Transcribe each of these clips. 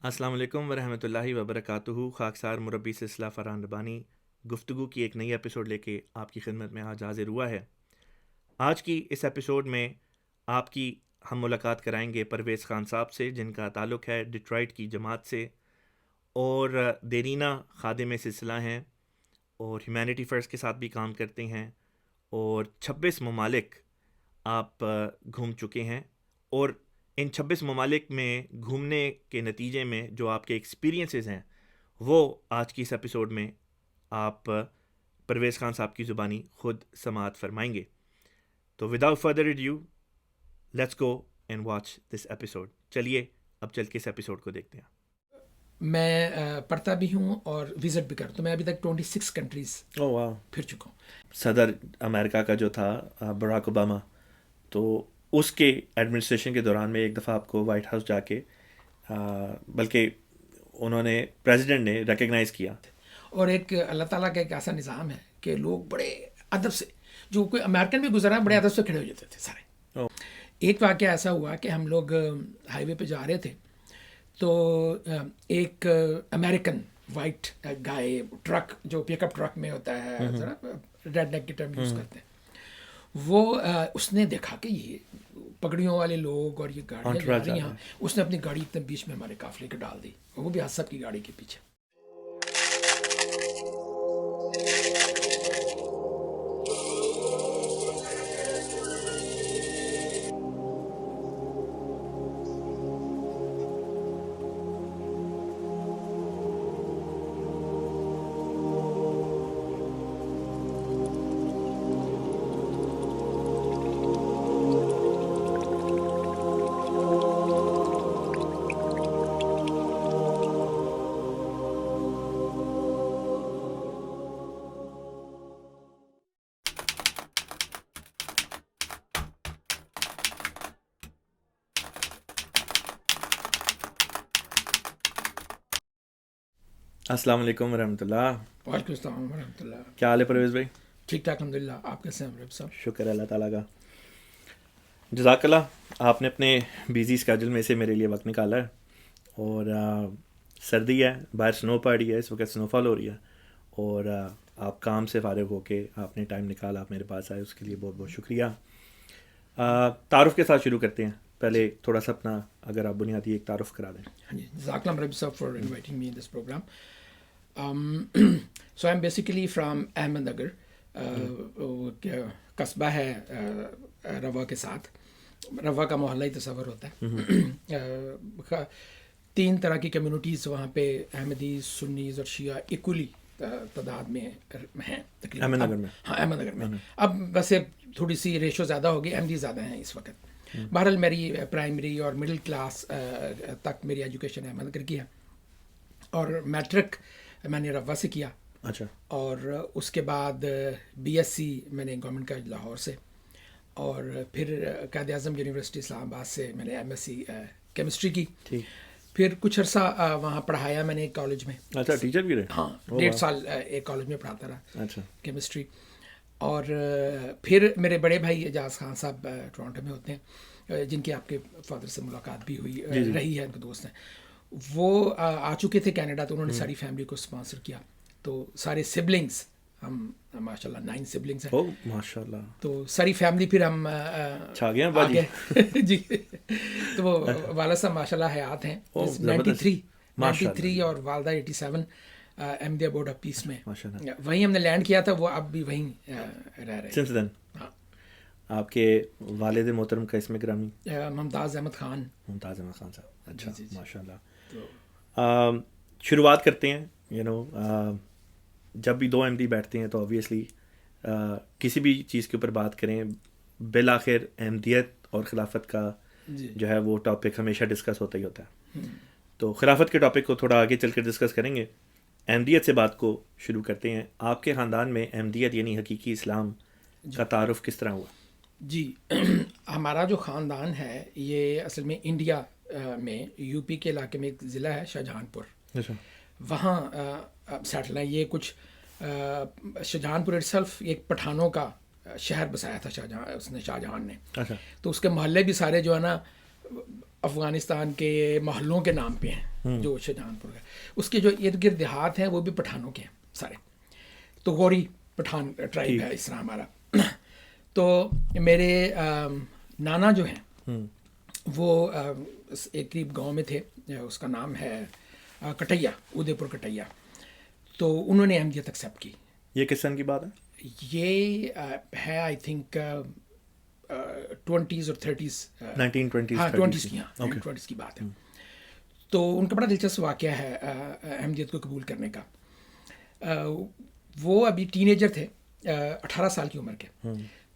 السلام علیکم ورحمۃ اللہ وبرکاتہ. خاکسار مربی سے اصلاح فرحان ربانی گفتگو کی ایک نئی ایپیسوڈ لے کے آپ کی خدمت میں آج حاضر ہوا ہے. آج کی اس ایپیسوڈ میں آپ کی ہم ملاقات کرائیں گے پرویز خان صاحب سے، جن کا تعلق ہے ڈیٹرائٹ کی جماعت سے اور دیرینہ خادم سلسلہ ہیں اور ہیومینٹی فرسٹ کے ساتھ بھی کام کرتے ہیں اور 26 ممالک آپ گھوم چکے ہیں. اور ان 26 ممالک میں گھومنے کے نتیجے میں جو آپ کے ایکسپیرینسز ہیں وہ آج کی اس ایپیسوڈ میں آپ پرویز خان صاحب کی زبانی خود سماعت فرمائیں گے. تو without further audio let's go and watch this episode. چلیے اب چل کے اس ایپیسوڈ کو دیکھتے ہیں. میں پڑھتا بھی ہوں اور وزٹ بھی کرتا ہوں. میں ابھی تک 26 کنٹریز پھر چکا ہوں. صدر امریکہ کا جو تھا براک اوباما، تو اس کے ایڈمنسٹریشن کے دوران میں ایک دفعہ آپ کو وائٹ ہاؤس جا کے بلکہ انہوں نے پریزیڈنٹ نے ریکگنائز کیا. اور ایک اللہ تعالیٰ کا ایک ایسا نظام ہے کہ لوگ بڑے ادب سے، جو کوئی امریکن بھی گزرا بڑے ادب سے کھڑے ہو جاتے تھے سارے. ایک واقعہ ایسا ہوا کہ ہم لوگ ہائی وے پہ جا رہے تھے تو ایک امریکن وائٹ گائے ٹرک جو پک اپ ٹرک میں ہوتا ہے، ذرا ریڈ نیک کی ٹرم یوز کرتے ہیں، وہ اس نے دیکھا کہ یہ پگڑیوں والے لوگ اور یہ گاڑیاں جا رہی ہیں. اس نے اپنی گاڑی ایک بیچ میں ہمارے قافلے کے ڈال دی، وہ بھی حسب کی گاڑی کے پیچھے. السلام علیکم ورحمۃ اللہ. وعلیکم السلام ورحمۃ اللہ. کیا حال ہے پرویز بھائی؟ ٹھیک ٹھاک الحمد للہ. آپ کیسے ہیں رب صاحب؟ شکر ہے اللہ تعالیٰ کا. جزاک اللہ. آپ نے اپنے بیزی اسکیجول میں سے میرے لیے وقت نکالا ہے. اور سردی ہے، باہر سنو پڑ رہی ہے، اس وقت سنو فال ہو رہی ہے، اور آپ کام سے فارغ ہو کے آپ نے ٹائم نکالا، آپ میرے پاس آئے، اس کے لیے بہت بہت شکریہ. تعارف کے ساتھ شروع کرتے ہیں. پہلے تھوڑا سا اپنا اگر آپ بنیادی ایک تعارف کرا دیں. ہاں جی، جزاک اللہ رب صاحب for inviting me in this programme. So I'm basically from Ahmed Nagar. قصبہ ہے روا کے ساتھ. روا کا محلہ ہی تصور ہوتا ہے. 3 طرح کی کمیونٹیز وہاں پہ، احمدی، سنیز اور شیعہ ایکولی تعداد میں ہیں تقریباً احمد نگر میں. ہاں احمد نگر میں. اب ویسے تھوڑی سی ریشو زیادہ ہوگی، احمدی زیادہ ہیں اس وقت. بہرحال میری پرائمری اور مڈل کلاس تک میری ایجوکیشن احمد نگر کی ہے، اور میٹرک میں نے روا سے کیا. اچھا. اور اس کے بعد بی ایس سی میں نے گورنمنٹ کالج لاہور سے، اور پھر قائد اعظم یونیورسٹی اسلام آباد سے میں نے ایم ایس سی کیمسٹری کی. پھر کچھ عرصہ وہاں پڑھایا میں نے ایک کالج میں. اچھا، ٹیچر بھی رہے؟ ہاں، 1.5 سال ایک کالج میں پڑھاتا رہا. اچھا. کیمسٹری. اور پھر میرے بڑے بھائی اعجاز خان صاحب ٹورانٹو میں ہوتے ہیں، جن کی آپ کے فادر سے ملاقات بھی ہوئی رہی ہے، ان کے دوست ہیں. وہ آ چکے تھے کینیڈا، تو انہوں نے ساری فیملی کو اسپانسر کیا. تو سارے سبلنگس، ہم ماشاء اللہ 9 سبلنگس ہیں. ماشاء اللہ. تو ساری فیملی پھر ہم چھا گئے باجی. جی. تو وہ والد صاحب ماشاء اللہ حیات ہیں، 93 اور والدہ 87، احمدیہ بورڈ آف پیس میں. وہیں ہم نے لینڈ کیا تھا، وہ اب بھی وہیں رہ رہے ہیں. ہاں. آپ کے والد محترم کا اسم گرامی؟ ممتاز احمد خان. ممتاز احمد خان صاحب. اچھا، ماشاء اللہ. شروعات کرتے ہیں. جب بھی 2 احمدی بیٹھتے ہیں تو آبویسلی کسی بھی چیز کے اوپر بات کریں، بالآخر احمدیت اور خلافت کا جو ہے وہ ٹاپک ہمیشہ ڈسکس ہوتا ہی ہوتا ہے. تو خلافت کے ٹاپک کو تھوڑا آگے چل کر ڈسکس کریں گے. احمدیت سے بات کو شروع کرتے ہیں. آپ کے خاندان میں احمدیت یعنی حقیقی اسلام کا تعارف کس طرح ہوا؟ جی، ہمارا جو خاندان ہے یہ اصل میں انڈیا میں یو پی کے علاقے میں ایک ضلع ہے شاہجہان پور، وہاں سیٹل ہے. یہ کچھ شاہجہان پور اٹسیلف ایک پٹھانوں کا شہر بسایا تھا شاہ جہاں نے. تو اس کے محلے بھی سارے جو ہے نا افغانستان کے محلوں کے نام پہ ہیں جو شاہجہان پور کا. اس کے جو ارد گرد دیہات ہیں وہ بھی پٹھانوں کے ہیں سارے. تو غوری پٹھان ٹرائب ہے اس طرح ہمارا. تو میرے نانا جو ہیں وہ ایک قریب گاؤں میں تھے, اس کا نام ہے کٹیا, ادے پور کٹیا. تو انہوں نے احمدیت ایکسیپٹ کی. یہ کس سن کی بات ہے؟ یہ ہے آئی تھنک 20s اور 30s, 1920s. ہاں 20s کی, ہاں 20s کی بات ہے. تو ان کا بڑا دلچسپ واقعہ ہے احمدیت کو قبول کرنے کا. وہ ابھی ٹین ایجر تھے, 18 سال کی عمر کے.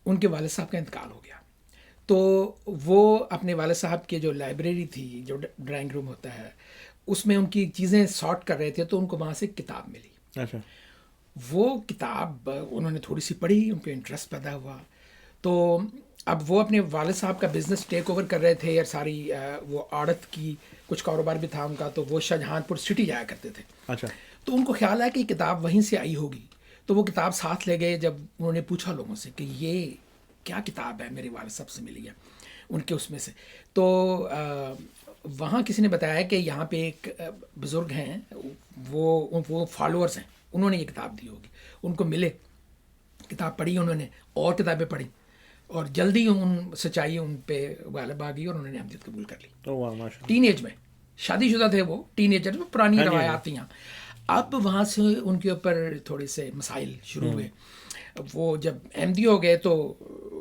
ان کے والد صاحب کا انتقال ہو گیا. تو وہ اپنے والد صاحب کے جو لائبریری تھی, جو ڈرائنگ روم ہوتا ہے, اس میں ان کی چیزیں سارٹ کر رہے تھے. تو ان کو وہاں سے کتاب ملی. اچھا. وہ کتاب انہوں نے تھوڑی سی پڑھی, ان کو انٹرسٹ پیدا ہوا. تو اب وہ اپنے والد صاحب کا بزنس ٹیک اوور کر رہے تھے, اور ساری وہ آڑت کی کچھ کاروبار بھی تھا ان کا. تو وہ شاہجہان پور سٹی جایا کرتے تھے. اچھا. تو ان کو خیال ہے کہ یہ کتاب وہیں سے آئی ہوگی. تو وہ کتاب ساتھ لے گئے. جب انہوں نے پوچھا لوگوں سے کہ یہ کیا کتاب ہے, میرے والد صاحب سے ملی ہے ان کے اس میں سے. تو وہاں کسی نے بتایا کہ یہاں پہ ایک بزرگ ہیں, وہ فالوورس ہیں, انہوں نے یہ کتاب دی ہوگی. ان کو ملے, کتاب پڑھی انہوں نے, اور کتابیں پڑھی, اور جلدی ان سچائی ان پہ غالب آ گئی, اور انہوں نے احمدیت قبول کر لی. ٹین ایج میں, شادی شدہ تھے وہ, ٹین ایجر, پرانی روایات تھیں. اب وہاں سے ان کے اوپر تھوڑے سے مسائل شروع ہوئے. وہ جب احمدی ہو گئے تو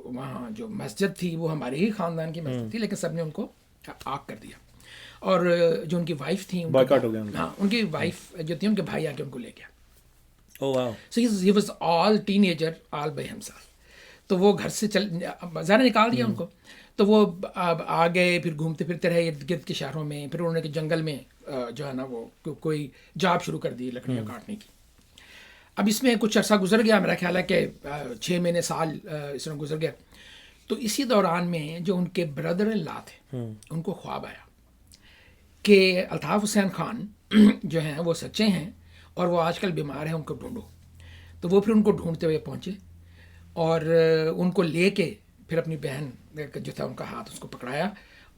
وہاں جو مسجد تھی وہ ہمارے ہی خاندان کی مسجد تھی, لیکن سب نے ان کو آگ کر دیا. اور جو ان کی وائف تھیں, ہاں ان کی وائف جو تھی, ان کے بھائی آ کے ان کو لے گیا. So he was all teenager all by himself. تو وہ گھر سے ظاہر نکال دیا ان کو. تو وہ اب آ گئے, پھر گھومتے پھرتے رہے ارد گرد کے شہروں میں. پھر انہوں نے جنگل میں جو ہے نا وہ کوئی جاب شروع کر دی لکڑیاں کاٹنے کی. اب اس میں کچھ عرصہ گزر گیا, میرا خیال ہے کہ 6 مہینے سال اس طرح گزر گیا. تو اسی دوران میں جو ان کے بردر ان لا تھے, ان کو خواب آیا کہ الطاف حسین خان جو ہیں وہ سچے ہیں, اور وہ آج کل بیمار ہیں, ان کو ڈھونڈو. تو وہ پھر ان کو ڈھونڈتے ہوئے پہنچے, اور ان کو لے کے پھر اپنی بہن جو تھا ان کا ہاتھ, اس کو پکڑایا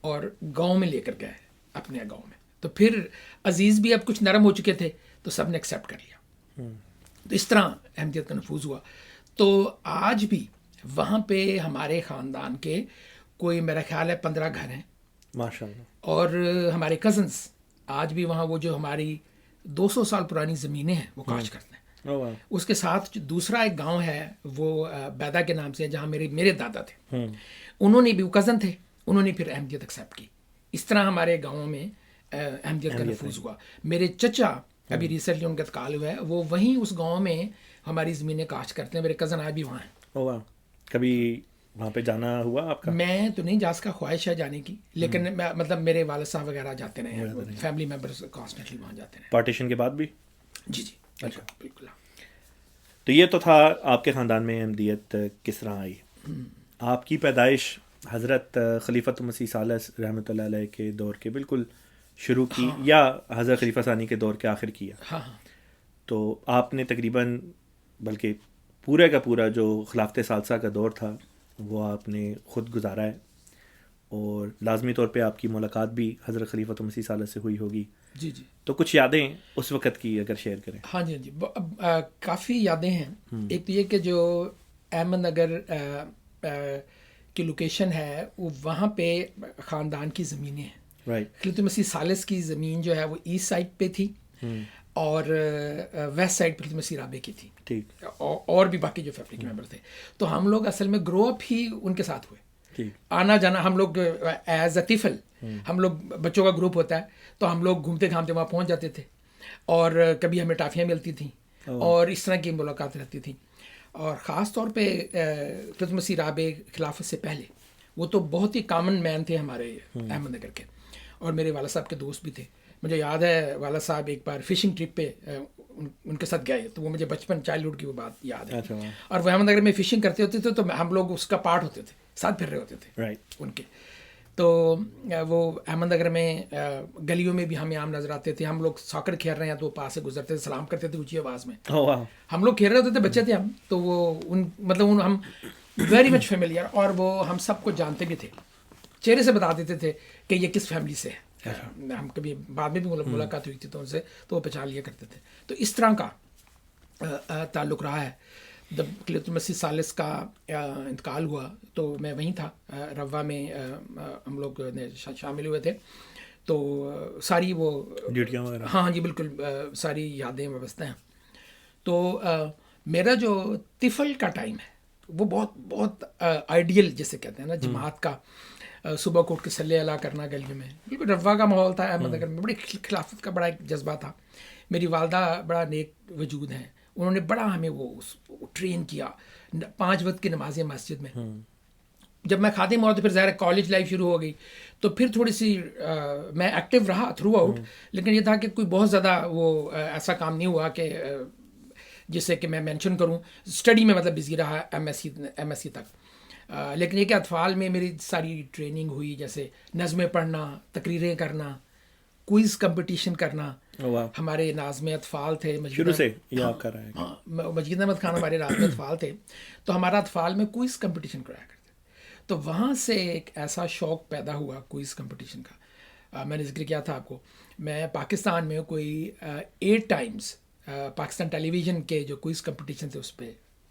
اور گاؤں میں لے کر گئے, اپنے گاؤں میں. تو پھر عزیز بھی اب کچھ نرم ہو چکے تھے, تو سب نے ایکسیپٹ کر لیا. تو اس طرح احمدیت کا نفوذ ہوا. تو آج بھی وہاں پہ ہمارے خاندان کے کوئی میرا خیال ہے 15 گھر ہیں ماشاء اللہ. اور ہمارے کزنس آج بھی وہاں, وہ جو ہماری 200 سال پرانی زمینیں ہیں وہ کاشت کرتے ہیں. اس کے ساتھ دوسرا ایک گاؤں ہے وہ بیدا کے نام سے, جہاں میرے دادا تھے. انہوں نے بھی, وہ کزن تھے, انہوں نے پھر احمدیت ایکسیپٹ کی. اس طرح ہمارے گاؤں میں احمدیت کا نفوذ ہوا. میرے چچا ابھی ریسنٹلی ان کا انتقال ہوا ہے, وہ وہیں اس گاؤں میں ہماری زمینیں کاشت کرتے ہیں. میرے کزن آج بھی وہاں ہیں. کبھی وہاں پہ جانا ہوا آپ کا؟ میں تو نہیں جا سکا, خواہش ہے جانے کی, لیکن مطلب میرے والد صاحب وغیرہ جاتے رہے ہیں, فیملی ممبرس کانسٹنٹلی وہاں جاتے رہے. پارٹیشن کے بعد بھی؟ جی بالکل. تو یہ تو تھا آپ کے خاندان میں احمدیت کس طرح آئی. آپ کی پیدائش حضرت خلیفۃ مسیح ثالث رحمۃ اللہ علیہ کے دور کے بالکل شروع کی, یا حضرت خلیفہ ثانی کے دور کے آخر کی ہے؟ ہاں. تو آپ نے تقریباً, بلکہ پورے کا پورا جو خلافت ثالثہ کا دور تھا وہ آپ نے خود گزارا ہے, اور لازمی طور پہ آپ کی ملاقات بھی حضرت خلیفۃ مسیح ثالث سے ہوئی ہوگی. جی. تو کچھ یادیں اس وقت کی اگر شیئر کریں. ہاں جی, کافی یادیں ہیں. ایک تو یہ کہ جو احمد نگر کی لوکیشن ہے, وہاں پہ خاندان کی زمینیں ہیں. خلیفۃ مسیح ثالث کی زمین جو ہے وہ ایسٹ سائڈ پہ تھی, اور ویسٹ سائڈ پہ مسیح رابع کی تھی. ٹھیک. اور بھی باقی جو فیملی کے ممبر تھے. تو ہم لوگ اصل میں گرو اپ ہی ان کے ساتھ ہوئے. آنا جانا ہم لوگ ایز اے طفل, ہم لوگ بچوں کا گروپ ہوتا ہے, تو ہم لوگ گھومتے گھامتے وہاں پہنچ جاتے تھے, اور کبھی ہمیں ٹافیاں ملتی تھیں, اور اس طرح کی ملاقات رہتی تھیں. اور خاص طور پہ خلیفۃ مسیح رابع خلافت سے پہلے وہ تو بہت ہی کامن مین تھے ہمارے احمد نگر کے, اور میرے والد صاحب کے دوست بھی تھے. مجھے یاد ہے والد صاحب ایک بار فشنگ ٹرپ پہ ان کے ساتھ گئے, تو وہ مجھے بچپن چائلڈہڈ کی وہ بات یاد ہے. اور وہ احمد نگر میں فشنگ کرتے ہوتے تھے, تو ہم لوگ اس کا پارٹ ہوتے تھے, ساتھ پھر رہے ہوتے تھے ان کے. تو وہ احمد نگر میں گلیوں میں بھی ہمیں عام نظر آتے تھے. ہم لوگ ساکر کھیل رہے ہیں تو وہ پاس سے گزرتے تھے, سلام کرتے تھے اونچی آواز میں. ہم لوگ کھیل رہے ہوتے تھے, بچے تھے ہم, تو وہ مطلب ہم ویری مچ فیملیئر, اور وہ ہم سب کو جانتے بھی تھے. چہرے سے بتا دیتے تھے کہ یہ کس فیملی سے ہے. ہم کبھی بعد میں بھی ملاقات ہوئی تھی تو ان سے تو وہ پہچان لیا کرتے تھے. تو اس طرح کا تعلق رہا ہے. جب خلیفۃ المسیح ثالث کا انتقال ہوا تو میں وہیں تھا, روا میں ہم لوگ شامل ہوئے تھے. تو ساری وہ ڈیوٹیاں وغیرہ, ہاں جی بالکل, ساری یادیں وابستہ ہیں. تو میرا جو طفل کا ٹائم ہے وہ بہت بہت آئیڈیل جیسے کہتے ہیں نا, جماعت کا, صبح کو اٹھ کے صلی اللہ کرنا گلیوں میں, بالکل روا کا ماحول تھا. احمد نگر میں بڑی خلافت کا بڑا ایک جذبہ تھا. میری والدہ بڑا نیک وجود ہیں, انہوں نے بڑا ہمیں وہ ٹرین کیا 5 وقت کی نمازیں مسجد میں. جب میں خادم ہوا تو پھر ظاہر کالج لائف شروع ہو گئی, تو پھر تھوڑی سی میں ایکٹیو رہا تھرو آؤٹ, لیکن یہ تھا کہ کوئی بہت زیادہ وہ ایسا کام نہیں ہوا کہ جسے کہ میں مینشن کروں. اسٹڈی میں مطلب بزی رہا ایم ایس سی تک. لیکن یہ کہ اطفال میں میری ساری ٹریننگ ہوئی, جیسے نظمیں پڑھنا, تقریریں کرنا, کوئز کمپٹیشن کرنا. ہمارے ناظم اطفال تھے شروع سے یہ آپ کر رہے ہیں. ہاں, مجید احمد خان ہمارے ناظم اطفال تھے, تو ہمارا اطفال میں کوئز کمپٹیشن کرایا کرتے. تو وہاں سے ایک ایسا شوق پیدا ہوا کوئز کمپٹیشن کا. میں نے ذکر کیا تھا آپ کو, میں پاکستان میں کوئی 8 ٹائمز پاکستان ٹیلی ویژن کے جو کوئز کمپٹیشن تھے اس پہ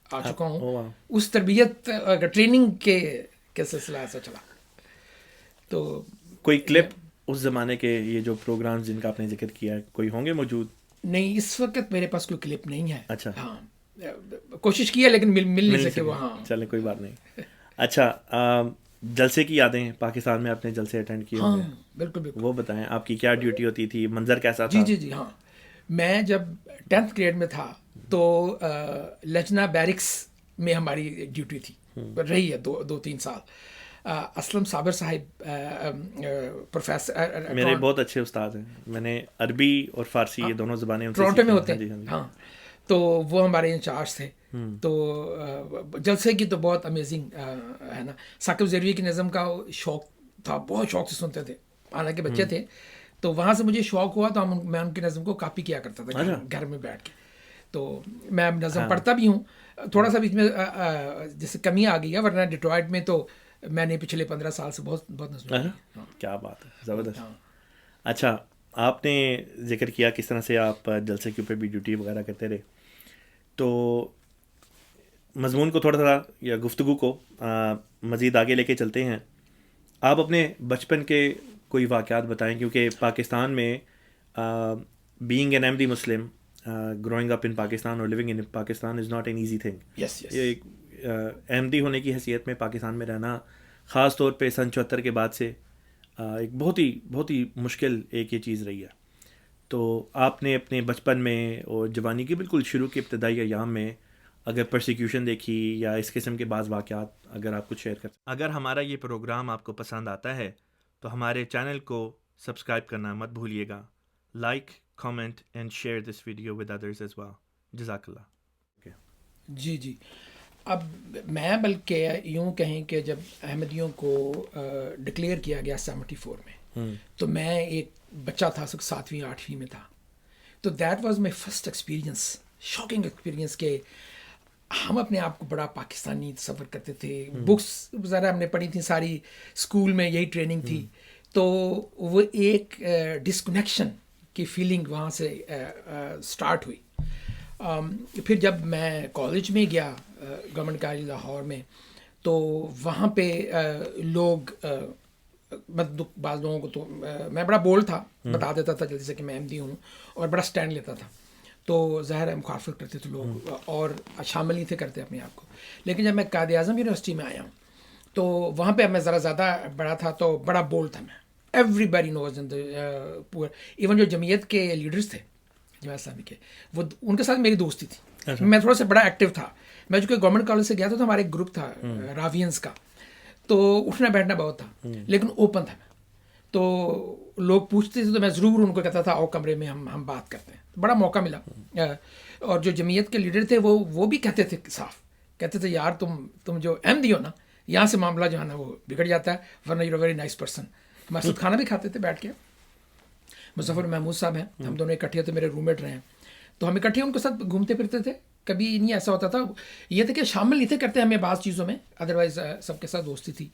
آ چکا ہوں. اس تربیت ٹریننگ کے سلسلہ ایسا چلا. تو کوئی کلپ اس زمانے کے یہ جو پروگرام جن کا آپ نے ذکر کیا ہے کوئی ہوں گے موجود؟ نہیں, اس وقت میرے پاس کوئی کلپ نہیں ہے. اچھا, ہاں کوشش کی ہے لیکن مل نہیں سکے وہ. ہاں چلیں کوئی بات نہیں. اچھا, جلسے کی یادیں, پاکستان میں آپ نے جلسے اٹینڈ کیے ہوں گے؟ بالکل بالکل. وہ بتائیں آپ کی کیا ڈیوٹی ہوتی تھی, منظر کیسا تھا؟ جی ہاں, میں جب 10th گریڈ میں تھا تو لجنہ بیرکس میں ہماری ڈیوٹی تھی, رہی ہے 2-3 سال. اسلم صابر صاحب پروفیسر, میرے بہت اچھے استاد ہیں, میں نے عربی اور فارسی یہ دونوں زبانیں ٹورنٹو میں ہوتے ہیں. ہاں, تو وہ ہمارے انچارج تھے. تو جلسے کی تو بہت امیزنگ ہے نا. ثاقب ضروری کی نظم کا شوق تھا, بہت شوق سے سنتے تھے, حالانکہ بچے تھے. تو وہاں سے مجھے شوق ہوا تو میں ان کی نظم کو کاپی کیا کرتا تھا گھر میں بیٹھ کے. تو میں نظم پڑھتا بھی ہوں, تھوڑا سا بیچ میں جیسے کمی آ گئی ہے, ورنہ ڈیٹرائٹ میں تو میں نے پچھلے 15 سال سے بہت نظم. کیا بات ہے, زبردست. اچھا, آپ نے ذکر کیا کس طرح سے آپ جلسے کے اوپر بھی ڈیوٹی وغیرہ کرتے رہے, تو مضمون کو تھوڑا یا گفتگو کو مزید آگے لے کے چلتے ہیں. آپ اپنے بچپن کے کوئی واقعات بتائیں, کیونکہ پاکستان میں being an Ahmadi Muslim, growing up in Pakistan اور living in Pakistan is not an easy thing. یہ احمدی ہونے کی حیثیت میں پاکستان میں رہنا, خاص طور پہ سن 74 کے بعد سے ایک بہت ہی مشکل ایک یہ چیز رہی ہے. تو آپ نے اپنے بچپن میں اور جوانی کی بالکل شروع کے ابتدائی ایام میں اگر پرسیکیوشن دیکھی یا اس قسم کے بعض واقعات اگر آپ کچھ شیئر کریں. اگر ہمارا یہ پروگرام آپ کو پسند آتا ہے تو ہمارے چینل کو سبسکرائب کرنا مت بھولیے گا. Like, comment and share this video with others as well. جزاک اللہ. جی اب میں بلکہ یوں کہیں کہ جب احمدیوں کو ڈکلیئر کیا گیا 74 میں, تو میں ایک بچہ تھا, 7ویں 8ویں میں تھا. تو that was my first experience, shocking experience, کہ ہم اپنے آپ کو بڑا پاکستانی تصور کرتے تھے. بکس ذرا ہم نے پڑھی تھیں ساری, اسکول میں یہی ٹریننگ تھی. تو وہ ایک ڈسکنیکشن کی فیلنگ وہاں سے اسٹارٹ ہوئی. پھر جب میں کالج میں گیا, گورنمنٹ کالج لاہور میں, تو وہاں پہ لوگ, بعض لوگوں کو, تو میں بڑا بولڈ تھا, بتا دیتا تھا جلدی سے کہ میں احمدی ہوں, اور بڑا اسٹینڈ لیتا تھا. تو ظاہر ہے مخالفت کرتے تھے لوگ اور شامل نہیں تھے کرتے اپنے آپ کو. لیکن جب میں قائد اعظم یونیورسٹی میں آیا ہوں تو وہاں پہ میں ذرا زیادہ بڑا تھا, تو بڑا بولڈ تھا میں. ایوری باڈی نوز ان پور, ایون جو جمعیت کے لیڈرس تھے جماعت اسلامی کے, وہ ان کے ساتھ میری دوستی تھی. میں تھوڑا سا بڑا ایکٹیو تھا. میں جو کہ گورنمنٹ کالج سے گیا تھا تو ہمارا ایک گروپ تھا راوینس کا, تو اٹھنا بیٹھنا بہت تھا, لیکن اوپن تھا میں. تو لوگ پوچھتے تھے تو میں ضرور ان کو کہتا تھا آؤ کمرے میں ہم بات کرتے ہیں. بڑا موقع ملا. اور جو جمعیت کے لیڈر تھے وہ بھی کہتے تھے, صاف کہتے تھے, یار تم جو احمدی ہو نا, یہاں سے معاملہ جو ہے نا وہ بگڑ جاتا ہے, ورنہ یو ویری نائس پرسن. مسعود کھانا بھی کھاتے تھے بیٹھ کے. مظفر محمود صاحب ہیں, ہم دونوں اکٹھے تھے, میرے روم میٹ رہے ہیں, تو ہم اکٹھے ان کے ساتھ گھومتے پھرتے تھے. کبھی نہیں ایسا ہوتا تھا, یہ تھا کہ شامل نہیں تھے کرتے ہمیں بعض چیزوں میں, ادروائز سب کے ساتھ دوستی تھی.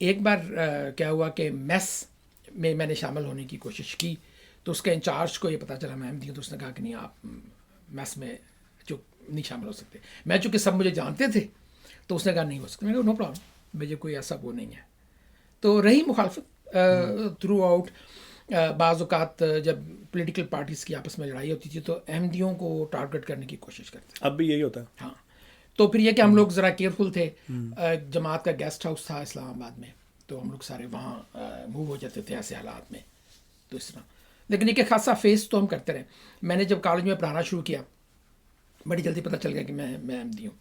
ایک بار کیا ہوا کہ میس میں نے شامل ہونے کی کوشش کی, تو اس کے انچارج کو یہ پتہ چلا میں احمدی ہوں, تو اس نے کہا کہ نہیں آپ میس میں جو نہیں شامل ہو سکتے. میں چونکہ سب مجھے جانتے تھے تو اس نے کہا نہیں ہو سکتا. میں نے کہا نو پرابلم, مجھے کوئی ایسا وہ نہیں ہے. تو رہی مخالفت تھرو آؤٹ. بعض اوقات جب پولیٹیکل پارٹیز کی آپس میں لڑائی ہوتی تھی تو احمدیوں کو ٹارگٹ کرنے کی کوشش کرتے. اب بھی یہی ہوتا ہے. ہاں, تو پھر یہ کہ ہم لوگ ذرا کیئرفل تھے. جماعت کا گیسٹ ہاؤس تھا اسلام آباد میں, تو ہم لوگ سارے وہاں موو ہو جاتے تھے ایسے حالات میں. تو اس طرح, لیکن ایک خاصا فیس تو ہم کرتے رہے. میں نے جب کالج میں پڑھانا شروع کیا بڑی جلدی پتہ چل گیا کہ میں احمدی ہوں.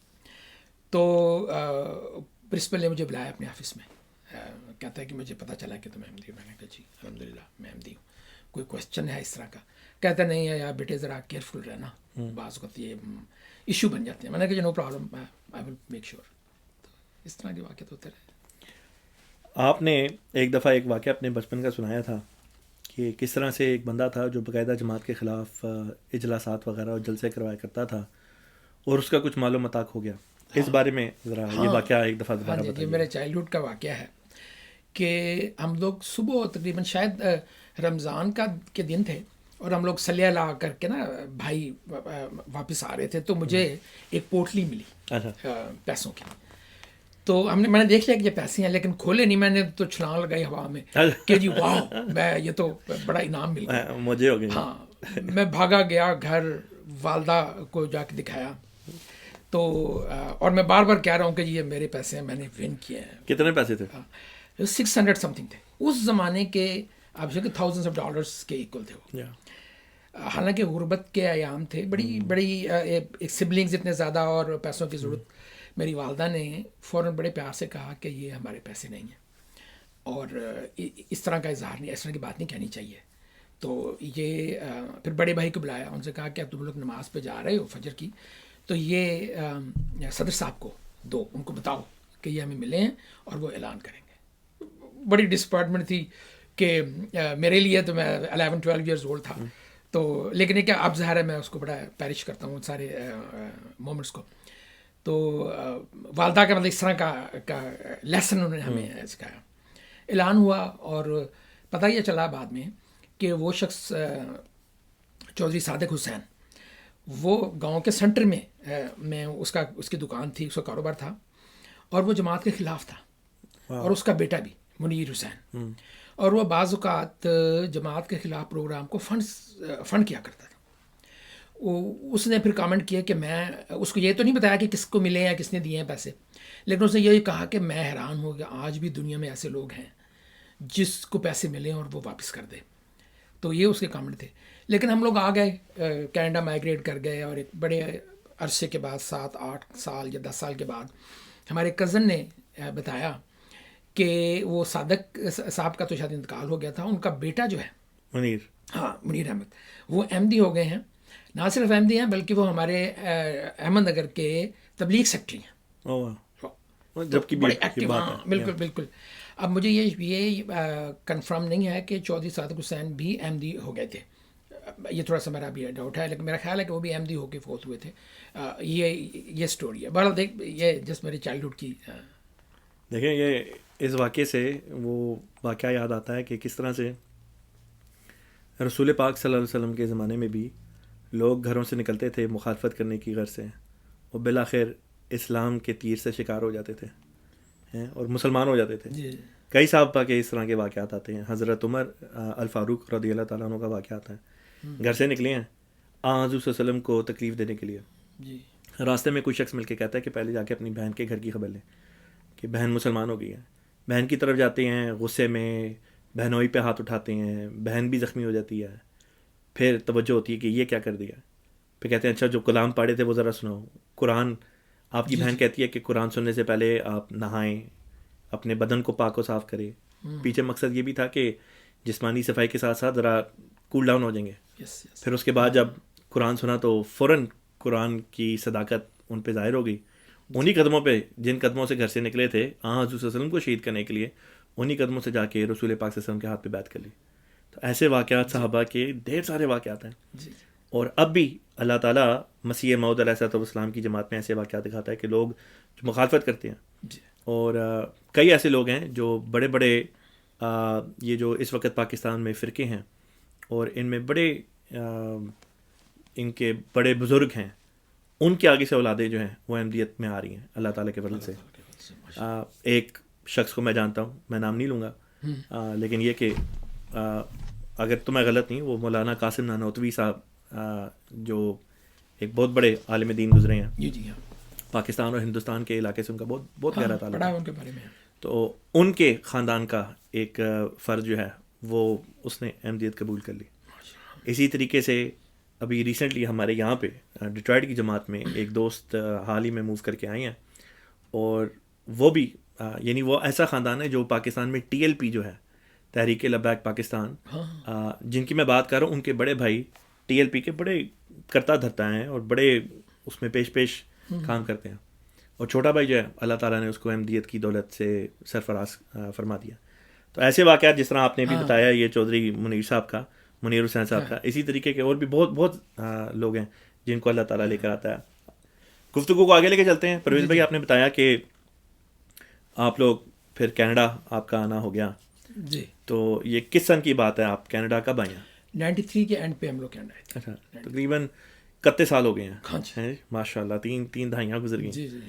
تو پرنسپل نے مجھے بلایا اپنے آفس میں, کہتا ہے کہ مجھے پتہ چلا کہ تم احمدی ہو. میں نے کہا جی الحمدللہ میں احمدی ہوں. کوئی کویشچن ہے اس طرح کا؟ کہتا نہیں ہے یار بیٹے ذرا کیئرفل رہنا, بعض اوقات یہ ایشو بن جاتے ہیں. میں نے کہا no problem, I will make sure. اس طرح کے واقعات ہوتے رہے. آپ نے ایک دفعہ ایک واقعہ اپنے بچپن کا سنایا تھا کہ کس طرح سے ایک بندہ تھا جو باقاعدہ جماعت کے خلاف اجلاسات وغیرہ اور جلسے کروایا کرتا تھا اور اس کا کچھ مال و متاع ہو گیا. اس بارے میں ذرا یہ واقعہ ایک دفعہ دوبارہ بتائیے. جی, میرے چائلڈہڈ کا واقعہ ہے کہ ہم لوگ صبح تقریباً شاید رمضان کے دن تھے اور ہم لوگ صلی اللہ کر کے نا بھائی واپس آ رہے تھے. تو مجھے ایک پوٹلی ملی پیسوں کی. تو میں نے دیکھ لیا کہ یہ پیسے ہیں, لیکن کھولے نہیں. میں نے تو چھلانگ لگائی ہوا میں کہ جی واہ, میں یہ تو بڑا انعام مل گیا مجھے ہو گئی. ہاں, میں بھاگا گیا گھر, والدہ کو جا کے دکھایا. تو اور میں بار بار کہہ رہا ہوں کہ یہ میرے پیسے ہیں, میں نے ون کیے ہیں. کتنے پیسے تھے؟ 600 سم تھنگ تھے اس زمانے کے. آپ جو کہ تھاؤزنڈس آف ڈالرس کے ایکول تھے وہ. حالانکہ غربت کے ایام تھے, بڑی ایک سبلنگز اتنے زیادہ اور پیسوں کی ضرورت. میری والدہ نے فوراً بڑے پیار سے کہا کہ یہ ہمارے پیسے نہیں ہیں اور اس طرح کا اظہار نہیں, اس طرح کی بات نہیں کہنی چاہیے. تو یہ پھر بڑے بھائی کو بلایا, ان سے کہا کہ اب تم لوگ نماز پہ جا رہے ہو فجر کی, تو یہ صدر صاحب کو دو, ان کو بتاؤ کہ یہ ہمیں ملے ہیں اور وہ اعلان کریں گے. بڑی ڈسپوائنٹمنٹ تھی کہ میرے لیے تو میں 11-12 ایئرز اولڈ تھا. تو لیکن یہ کہ اب ظاہر ہے میں اس کو بڑا پیرش کرتا ہوں سارے مومنٹس کو. تو والدہ کا مطلب اس طرح کا لیسن انہوں نے ہمیں سکھایا. اعلان ہوا اور پتہ یہ چلا بعد میں کہ وہ شخص چودھری صادق حسین, وہ گاؤں کے سینٹر میں اس کی دکان تھی, اس کا کاروبار تھا اور وہ جماعت کے خلاف تھا. اور اس کا بیٹا بھی منیر حسین, اور وہ بعض اوقات جماعت کے خلاف پروگرام کو فنڈ کیا کرتا تھا. اس نے پھر کامنٹ کیا کہ میں اس کو یہ تو نہیں بتایا کہ کس کو ملے ہیں, کس نے دیے ہیں پیسے, لیکن اس نے یہی کہا کہ میں حیران ہوں کہ آج بھی دنیا میں ایسے لوگ ہیں جس کو پیسے ملیں اور وہ واپس کر دے. تو یہ اس کے کامنٹ تھے. لیکن ہم لوگ آ گئے, کینیڈا مائیگریٹ کر گئے, اور ایک بڑے عرصے کے بعد 7-8 سال یا 10 سال کے بعد ہمارے کزن نے بتایا کہ وہ صادق صاحب کا تو شاید انتقال ہو گیا تھا, ان کا بیٹا جو ہے منیر احمد, وہ احمدی ہو گئے ہیں. نہ صرف احمدی ہیں بلکہ وہ ہمارے احمد نگر کے تبلیغ سیکٹری ہیں, جبکہ بڑے ایکٹیو. ہاں بالکل بالکل. اب مجھے یہ کنفرم نہیں ہے کہ چودھری صادق حسین بھی احمدی ہو گئے تھے, یہ تھوڑا سا میرا بھی ڈاؤٹ ہے, لیکن میرا خیال ہے کہ وہ بھی احمدی ہو کے فوت ہوئے تھے. یہ اسٹوری ہے. بہرحال دیکھ, یہ جس میرے چائلڈہڈ کی. دیکھیں, یہ اس واقعے سے وہ واقعہ یاد آتا ہے کہ کس طرح سے رسول پاک صلی اللہ علیہ وسلم کے زمانے میں بھی لوگ گھروں سے نکلتے تھے مخالفت کرنے کی غرض سے, اور بالآخر اسلام کے تیر سے شکار ہو جاتے تھے اور مسلمان ہو جاتے تھے. کئی صحابہ کے اس طرح کے واقعات آتے ہیں. حضرت عمر الفاروق رضی اللہ تعالیٰ عنہ کا واقعہ آتا ہے. گھر سے نکلے ہیں حضور صلی اللہ علیہ وسلم کو تکلیف دینے کے لیے. راستے میں کوئی شخص مل کے کہتا ہے کہ پہلے جا کے اپنی بہن کے گھر کی خبر لیں کہ بہن مسلمان ہو گئی ہے. بہن کی طرف جاتے ہیں, غصے میں بہنوئی پہ ہاتھ اٹھاتے ہیں, بہن بھی زخمی ہو جاتی ہے. پھر توجہ ہوتی ہے کہ یہ کیا کر دیا. پھر کہتے ہیں اچھا جو کلام پڑھے تھے وہ ذرا سناؤ. قرآن, آپ کی بہن کہتی ہے کہ قرآن سننے سے پہلے آپ نہائیں, اپنے بدن کو پاک و صاف کریں. پیچھے مقصد یہ بھی تھا کہ جسمانی صفائی کے ساتھ ساتھ ذرا کول ڈاؤن ہو جائیں گے. پھر اس کے بعد جب قرآن سنا تو فوراً قرآن کی صداقت ان پہ ظاہر ہو گئی. انہی قدموں پہ, جن قدموں سے گھر سے نکلے تھے حضور صلی اللہ علیہ وسلم کو شہید کرنے کے لیے, انہی قدموں سے جا کے رسول پاک صلی اللہ علیہ وسلم کے ہاتھ پہ بیعت کر لی. تو ایسے واقعات صحابہ کے ڈھیر سارے واقعات ہیں. اور اب بھی اللہ تعالیٰ مسیح موعود علیہ السلام کی جماعت میں ایسے واقعات دکھاتا ہے کہ لوگ جو مخالفت کرتے ہیں اور کئی ایسے لوگ ہیں جو بڑے بڑے یہ جو اس وقت پاکستان میں فرقے ہیں اور ان میں بڑے ان کے بڑے بزرگ ہیں، ان کے آگے سے اولادیں جو ہیں وہ احمدیت میں آ رہی ہیں اللہ تعالیٰ کے فضل سے. ایک شخص کو میں جانتا ہوں، میں نام نہیں لوں گا، لیکن یہ کہ اگر تو میں غلط نہیں، وہ مولانا قاسم نانوتوی صاحب جو ایک بہت بڑے عالم دین گزرے ہیں پاکستان اور ہندوستان کے علاقے سے، ان کا بہت گہرا تعلق ہے. ان کے بارے میں تو ان کے خاندان کا ایک فرد جو ہے وہ اس نے احمدیت قبول کر لی. اسی طریقے سے ابھی ریسنٹلی ہمارے یہاں پہ ڈیٹرائٹ کی جماعت میں ایک دوست حال ہی میں موو کر کے آئے ہیں، اور وہ بھی یعنی وہ ایسا خاندان ہے جو پاکستان میں TLP جو ہے، تحریک لبیک پاکستان، جن کی میں بات کر رہا ہوں، ان کے بڑے بھائی TLP کے بڑے کرتا دھرتا ہیں اور بڑے اس میں پیش کام کرتے ہیں، اور چھوٹا بھائی جو ہے اللہ تعالیٰ نے اس کو احمدیت کی دولت سے سرفراز فرما دیا. تو ایسے واقعات جس طرح آپ نے بھی بتایا یہ چودھری منیر حسین صاحب کا، اسی طریقے کے اور بھی بہت لوگ ہیں جن کو اللہ تعالیٰ لے کر آتا ہے. گفتگو کو آگے لے کے چلتے ہیں. پرویز بھائی، آپ نے بتایا کہ آپ لوگ پھر کینیڈا آپ کا آنا ہو گیا جی، تو یہ کس سن کی بات ہے؟ آپ کینیڈا کب آئے ہیں؟ 93 کے اینڈ پہ ہم لوگ کینیڈا آئے تھے. اچھا، تقریباً 31 سال ہو گئے ہاں جی. ہیں، ماشاء اللہ، تین دہائیاں گزر گئیں. جی جی.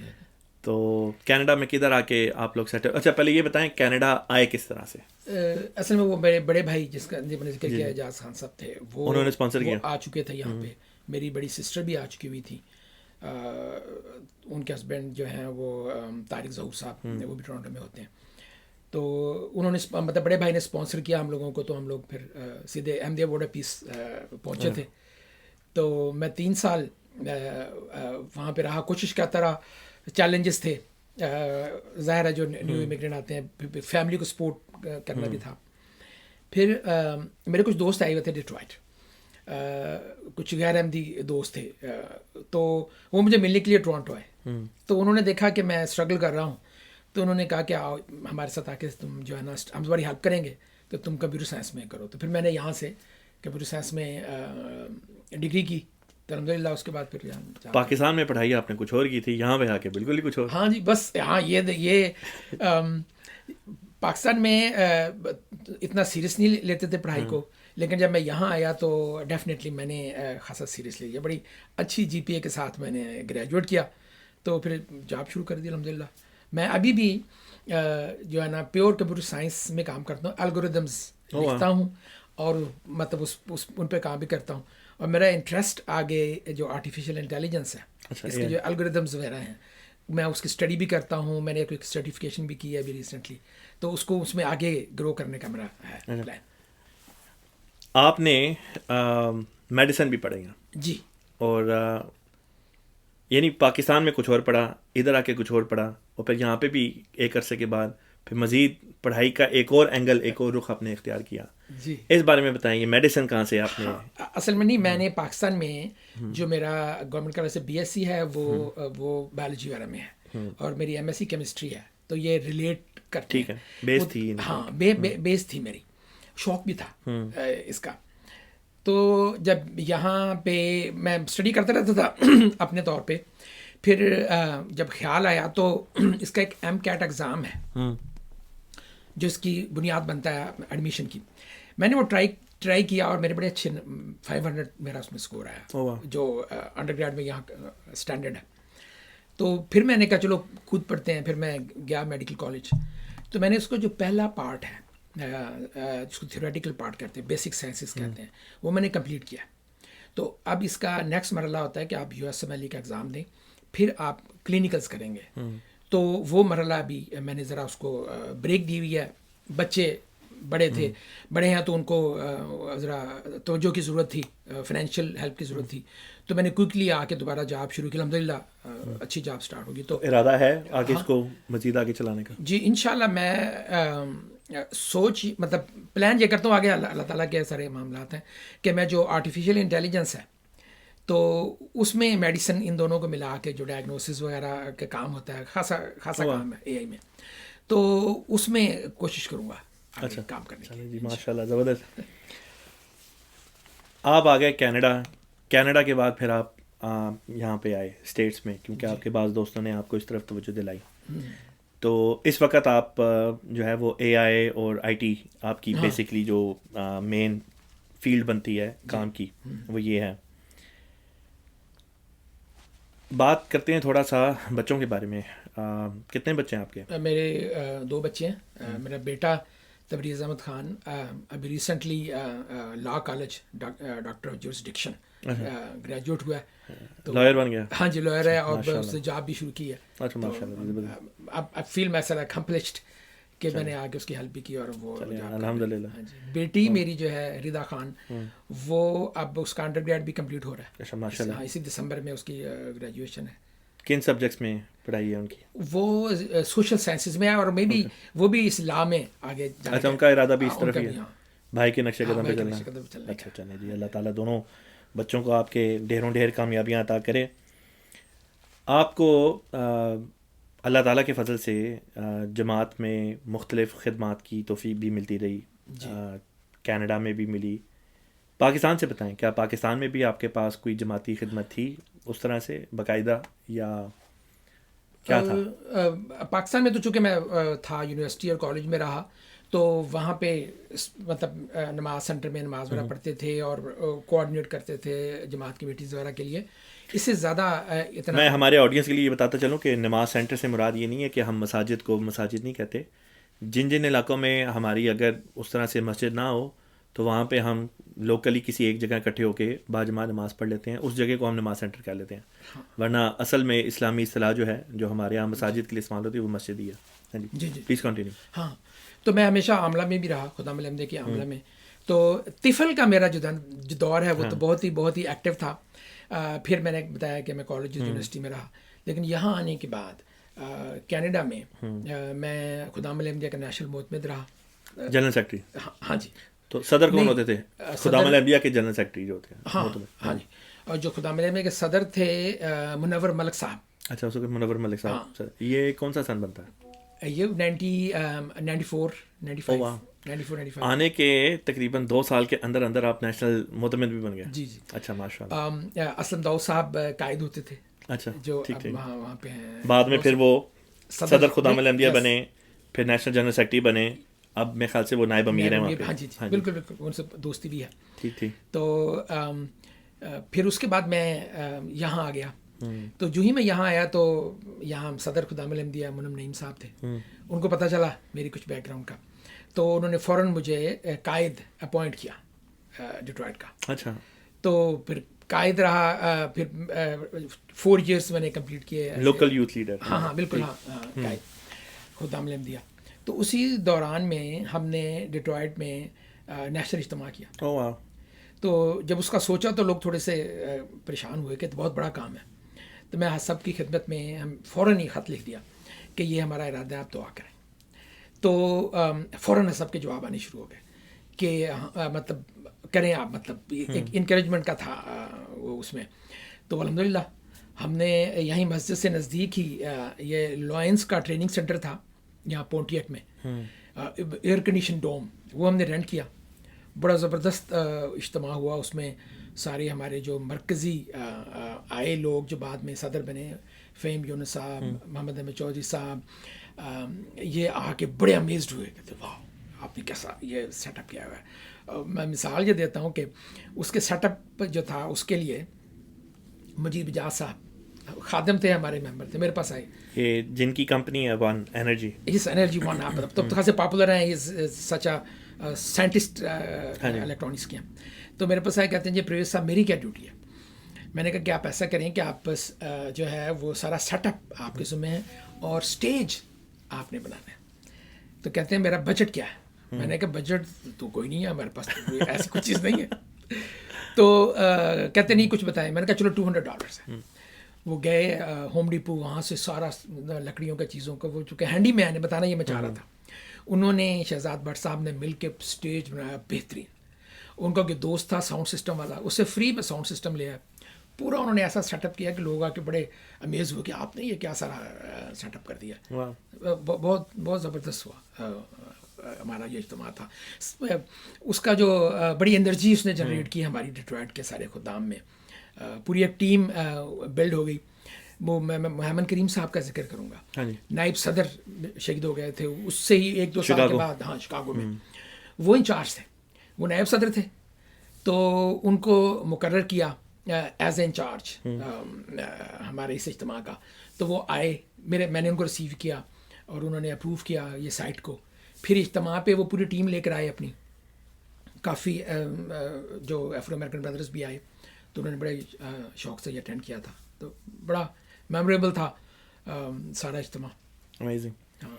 تو کینیڈا میں کدھر آ کے آپ لوگ سیٹل؟ اچھا پہلے یہ بتائیں کینیڈا آئے کس طرح سے؟ اصل میں وہ میرے بڑے بھائی جس کا میں نے ذکر کیا اعجاز خان صاحب تھے، وہ انہوں نے اسپانسر کیا، آ چکے تھے یہاں پہ. میری بڑی سسٹر بھی آ چکی ہوئی تھی، ان کے ہسبینڈ جو ہیں وہ طارق ظہور صاحب، وہ بھی ٹورانٹو میں ہوتے ہیں. تو انہوں نے مطلب بڑے بھائی نے اسپانسر کیا ہم لوگوں کو، تو ہم لوگ پھر سیدھے احمدیہ بورڈر پیس پہنچے تھے. تو میں 3 سال وہاں پہ رہا، کوشش کرتا رہا. چیلنجز تھے، ظاہر ہے جو نیو امیگرینٹ آتے ہیں، فیملی کو سپورٹ کرنا بھی تھا. پھر میرے کچھ دوست آئے ہوئے تھے ڈیٹرائٹ، کچھ غیر احمدی دوست تھے، تو وہ مجھے ملنے کے لیے ٹورانٹو آئے. تو انہوں نے دیکھا کہ میں اسٹرگل کر رہا ہوں، تو انہوں نے کہا کہ آؤ ہمارے ساتھ آ کے تم جو ہے نا ہم تمہاری ہیلپ کریں گے، تو تم کمپیوٹر سائنس میں کرو. تو پھر میں نے یہاں سے کمپیوٹر سائنس میں ڈگری کی، تو الحمد للہ اس کے بعد پھر پاکستان میں پڑھائی آپ نے کچھ اور کی تھی، یہاں پہ آ کے بالکل ہی کچھ اور. ہاں جی، بس ہاں یہ پاکستان میں اتنا سیریس نہیں لیتے تھے پڑھائی کو، لیکن جب میں یہاں آیا تو ڈیفینیٹلی میں نے خاصا سیریس لیا. بڑی اچھی GPA کے ساتھ میں نے گریجویٹ کیا، تو پھر جاب شروع کر دی الحمد للہ. میں ابھی بھی جو ہے نا پیور کمپیوٹر سائنس میں کام کرتا ہوں، الگوریدمز لکھتا ہوں اور مطلب ان پہ کام بھی کرتا ہوں. اور میرا انٹرسٹ آگے جو آرٹیفیشیل انٹیلیجنس ہے، اس کے جو الگوریدمز وغیرہ ہیں، میں اس کی اسٹڈی بھی کرتا ہوں. میں نے ایک سرٹیفکیشن بھی کی ہے ابھی ریسنٹلی، تو اس میں آگے گرو کرنے کا میرا ہے پلان. آپ نے میڈیسن بھی پڑھے ہیں جی، اور یعنی پاکستان میں کچھ اور پڑھا، ادھر آ کے کچھ اور پڑھا، اور پھر یہاں پہ بھی ایک عرصے کے بعد پھر مزید پڑھائی کا ایک اور اینگل، ایک اور رخ آپ نے اختیار کیا. جی، اس بارے میں بتائیں، یہ میڈیسن کہاں سے آپ نے؟ اصل میں نہیں، میں نے پاکستان میں جو میرا گورنمنٹ کالج سے BSc ہے وہ بایولوجی وغیرہ میں ہے، اور میری MSc کیمسٹری ہے. تو یہ ریلیٹ کرتی ہے، بیس تھی. ہاں، بیس تھی میری، شوق بھی تھا اس کا. تو جب یہاں پہ میں اسٹڈی کرتا رہتا تھا اپنے طور پہ، پھر جب خیال آیا تو اس کا ایک MCAT ایگزام ہے جو اس کی بنیاد بنتا ہے ایڈمیشن کی. میں نے وہ ٹرائی کیا اور میرے بڑے اچھے 500 میرا اس میں اسکور آیا، جو انڈر گریڈ میں یہاں اسٹینڈرڈ ہے. تو پھر میں نے کہا چلو خود پڑھتے ہیں. پھر میں گیا میڈیکل کالج، تو میں نے اس کو جو پہلا پارٹ ہے جس کو تھیوریٹیکل پارٹ کہتے ہیں، بیسک سائنسز کہتے ہیں، وہ میں نے کمپلیٹ کیا. تو اب اس کا نیکسٹ مرحلہ ہوتا ہے کہ آپ USMLE کا ایگزام دیں، پھر آپ کلینکلز کریں گے. تو وہ مرحلہ بھی میں نے ذرا اس کو بریک دی ہوئی ہے. بچے بڑے ہیں تو ان کو ذرا توجہ کی ضرورت تھی، فائنینشیل ہیلپ کی ضرورت تھی. تو میں نے کوئکلی آ کے دوبارہ جاب شروع کی، الحمد للہ اچھی جاب سٹارٹ ہوگی. تو ارادہ ہے آگے اس کو مزید آگے چلانے کا؟ جی انشاءاللہ. میں مطلب پلان یہ کرتا ہوں آگے، اللہ تعالیٰ کے سارے معاملات ہیں کہ میں جو آرٹیفیشیل انٹیلیجنس ہے تو اس میں میڈیسن ان دونوں کو ملا کے جو ڈائگنوسس وغیرہ کا کام ہوتا ہے، خاصا کام ہے AI میں، تو اس میں کوشش کروں گا اچھا کام کرنے کی. جی ماشاء اللہ، زبردست. آپ آ گئے کینیڈا کے بعد پھر آپ یہاں پہ آئے اسٹیٹس میں، کیونکہ آپ کے بعض دوستوں نے آپ کو اس طرف توجہ دلائی. تو اس وقت آپ جو ہے وہ اے آئی اور آئی ٹی آپ کی بیسکلی جو مین فیلڈ بنتی ہے کام کی وہ یہ ہے. بات کرتے ہیں تھوڑا سا بچوں کے بارے میں. کتنے بچے ہیں آپ کے؟ میرے 2 بچے ہیں. میرا بیٹا تبریز احمد خان ابھی recently law college doctor of jurisdiction graduate ہوا ہے. لائر بن گیا؟ ہاں جی لائر ہے اور اس نے جاب بھی شروع کی ہے. اچھا ماشاء اللہ. اب آئی فیل مائی سیلف اکمپلشڈ کہ میں نے آگے اس کی ہیلپ بھی کی اور وہ الحمد للہ. بیٹی میری جو ہے ردا خان وہ اب اس کا انڈر گریڈ بھی کمپلیٹ ہو رہا ہے. ماشاء اللہ. اسی دسمبر میں اس کی گریجویشن ہے. کن سبجیکٹس میں پڑھائی ہے ان کی؟ وہ سوشل سائنسز میں ہے اور مے بی وہ بھی اس لا میں آگے جانے. اچھا ان کا ارادہ بھی اس طرف ہی ہے بھائی کے نقشے قدم پہ چلنا. اچھا چلیں جی اللہ تعالیٰ دونوں بچوں کو آپ کے ڈھیروں ڈھیر کامیابیاں عطا کرے. آپ کو اللہ تعالیٰ کے فضل سے جماعت میں مختلف خدمات کی توفیق بھی ملتی رہی. کینیڈا میں بھی ملی. پاکستان سے بتائیں کیا پاکستان میں بھی آپ کے پاس کوئی جماعتی خدمت تھی اس طرح سے باقاعدہ یا کیا تھا؟ پاکستان میں تو چونکہ میں تھا یونیورسٹی اور کالج میں رہا تو وہاں پہ مطلب نماز سینٹر میں نماز وغیرہ پڑھتے تھے اور کوآرڈینیٹ کرتے تھے جماعت کی میٹنگز وغیرہ کے لیے. اس سے زیادہ اتنا میں ہمارے آڈینس کے لیے یہ بتاتا چلوں کہ نماز سینٹر سے مراد یہ نہیں ہے کہ ہم مساجد کو مساجد نہیں کہتے. جن علاقوں میں ہماری اگر اس طرح سے مسجد نہ ہو تو وہاں پہ ہم لوکلی کسی ایک جگہ اکٹھے ہو کے باجماعت نماز پڑھ لیتے ہیں. اس جگہ کو ہم نماز سینٹر کہہ لیتے ہیں. ورنہ اصل میں اسلامی اصطلاح جو ہے جو ہمارے یہاں مساجد کے لیے استعمال ہوتی ہے وہ مسجد ہی ہے. جی جی پلیز کنٹینیو. ہاں تو میں ہمیشہ عاملہ میں بھی رہا خدا ملحمدے کے عاملہ میں. تو طفل کا میرا جو دور ہے وہ تو بہت ہی ایکٹیو تھا. پھر میں نے بتایا کہ میں کالج یونیورسٹی میں رہا لیکن یہاں آنے کے بعد کینیڈا میں میں خدا ملحمدے کا نیشنل معتمد رہا. General secretary? ہاں جی. تو صدر کون ہوتے تھے؟ خدام الانبیاء کے جنرل سیکرٹری جو ہوتے ہیں. ہاں جی. اور جو خدام الانبیاء کے صدر تھے منور ملک صاحب. اچھا اس وقت منور ملک صاحب. یہ کون سا سن بنتا ہے؟ یہ 94 آنے کے تقریباً 2 سال کے اندر اندر آپ نیشنل معتمد بھی بن گئے. جی جی. اچھا ماشاء اللہ. اسلم داؤد صاحب قائد ہوتے تھے. اچھا جو وہاں پہ ہیں. بعد میں پھر وہ صدر خدام الانبیاء بنے پھر نیشنل جنرل سیکرٹری بنے. اب میرے خیال سے وہ نائب امیر ہیں وہاں پہ. ہاں جی بالکل بالکل ان سے دوستی بھی ہے. ٹھیک ٹھیک. تو پھر اس کے بعد میں یہاں آ گیا. تو جو ہی میں یہاں آیا تو یہاں صدر خدام الانبیاء منم نعیم صاحب تھے. ان کو پتہ چلا میری کچھ بیک گراؤنڈ کا تو انہوں نے فوراً مجھے قائد اپوائنٹ کیا ڈیٹرائٹ کا. اچھا. تو پھر قائد رہا. پھر 4 ایئرس میں نے کمپلیٹ کیے. Local youth leader. ہاں بالکل. ہاں قائد خدام الانبیاء. تو اسی دوران میں ہم نے ڈیٹرائٹ میں نیشنل اجتماع کیا. تو جب اس کا سوچا تو لوگ تھوڑے سے پریشان ہوئے کہ بہت بڑا کام ہے. تو میں سب کی خدمت میں ہم فوراً ہی خط لکھ دیا کہ یہ ہمارا ارادہ ہے آپ دعا کریں. تو فوراً سب کے جواب آنے شروع ہو گئے کہ مطلب کریں آپ. مطلب ایک انکریجمنٹ کا تھا اس میں. تو الحمدللہ ہم نے یہیں مسجد سے نزدیک ہی یہ لائنس کا ٹریننگ سینٹر تھا یہاں پونٹیٹ میں. ایئر کنڈیشن ڈوم وہ ہم نے رینٹ کیا. بڑا زبردست اجتماع ہوا. اس میں سارے ہمارے جو مرکزی آئے لوگ جو بعد میں صدر بنے فہیم یونس صاحب محمد احمد چودھری صاحب یہ آ کے بڑے امیزڈ ہوئے کہتے واہ آپ نے کیسا یہ سیٹ اپ کیا ہوا ہے. میں مثال یہ دیتا ہوں کہ اس کے سیٹ اپ جو تھا اس کے لیے مجیب اجاز صاحب خادم تھے ہمارے ممبر تھے میرے پاس آئے. یہ جن کی کمپنی ہے ون انرجی. یس انرجی ون. آپ تو خاصے پاپولر ہیں. سچ اے سائنٹسٹ الیکٹرانکس کے ہیں. تو میرے پاس آئے کہتے ہیں جی پرویز صاحب میری کیا ڈیوٹی ہے. میں نے کہا کہ آپ ایسا کریں کہ آپ جو ہے وہ سارا سیٹ اپ آپ کے ذمہ ہے اور اسٹیج آپ نے بنانا ہے. تو کہتے ہیں میرا بجٹ کیا ہے. میں نے کہا بجٹ تو کوئی نہیں ہے ہمارے پاس ایسی کچھ چیز نہیں ہے. تو کہتے نہیں کچھ بتائیں. میں نے کہا چلو $200 ہے. وہ گئے ہوم ڈیپو وہاں سے سارا لکڑیوں کا چیزوں کا وہ چونکہ ہینڈی مین ہے بتانا یہ میں چاہ رہا تھا. انہوں نے شہزاد بٹ صاحب نے مل کے اسٹیج بنایا بہترین. ان کا کہ دوست تھا ساؤنڈ سسٹم والا اس سے فری میں ساؤنڈ سسٹم لیا. پورا انہوں نے ایسا سیٹ اپ کیا کہ لوگ آ کے بڑے امیز ہوئے کہ آپ نے یہ کیا سارا سیٹ اپ کر دیا. بہت بہت زبردست ہوا ہمارا یہ اجتماع تھا. اس کا جو بڑی انرجی اس نے جنریٹ کی ہماری ڈیٹرائٹ کے سارے خدام میں. پوری ایک ٹیم بلڈ ہو گئی. وہ میں محمد کریم صاحب کا ذکر کروں گا. ہاں جی. نائب صدر شہید ہو گئے تھے اس سے ہی 1-2 سال کے بعد. ہاں شکاگو میں وہ انچارج تھے, وہ نائب صدر تھے, تو ان کو مقرر کیا ایز اے انچارج ہمارے اس اجتماع کا. تو وہ آئے, میں نے ان کو ریسیو کیا اور انہوں نے اپروو کیا یہ سائٹ کو. پھر اجتماع پہ وہ پوری ٹیم لے کر آئے اپنی, کافی جو افرو امریکن بردرز بھی آئے, تو انہوں نے بڑے شوق سے یہ اٹینڈ کیا تھا. تو بڑا میموریبل تھا سارا اجتماع. امیزنگ. ہاں.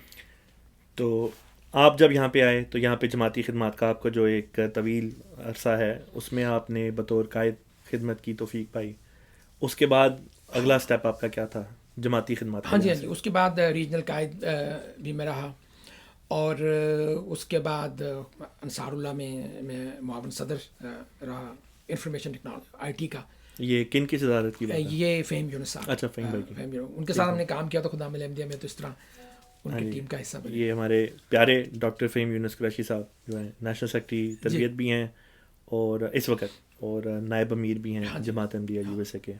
تو آپ جب یہاں پہ آئے تو یہاں پہ جماعتی خدمات کا آپ کا جو ایک طویل عرصہ ہے اس میں آپ نے بطور قائد خدمت کی توفیق پائی. اس کے بعد اگلا سٹیپ آپ کا کیا تھا جماعتی خدمات؟ ہاں جی ہاں جی. اس کے بعد ریجنل قائد بھی میں رہا, اور اس کے بعد انصار اللہ میں معاون صدر رہا انفارمیشن ٹیکنالوجی آئی ٹی کا. یہ کن کی صدارت کی بات ہے؟ یہ فہیم یونس صاحب. اچھا, فہیم بھائی کی. ان کے ساتھ ہم نے کام کیا تو خدا احمدیہ میں, تو اس طرح ان کی ٹیم کا حصہ بنے. یہ ہمارے پیارے ڈاکٹر فہیم یونس قریشی صاحب جو ہیں نیشنل سیکرٹری تربیت بھی ہیں اور اس وقت اور نائب امیر بھی ہیں جماعت احمدیہ یو ایس اے کے.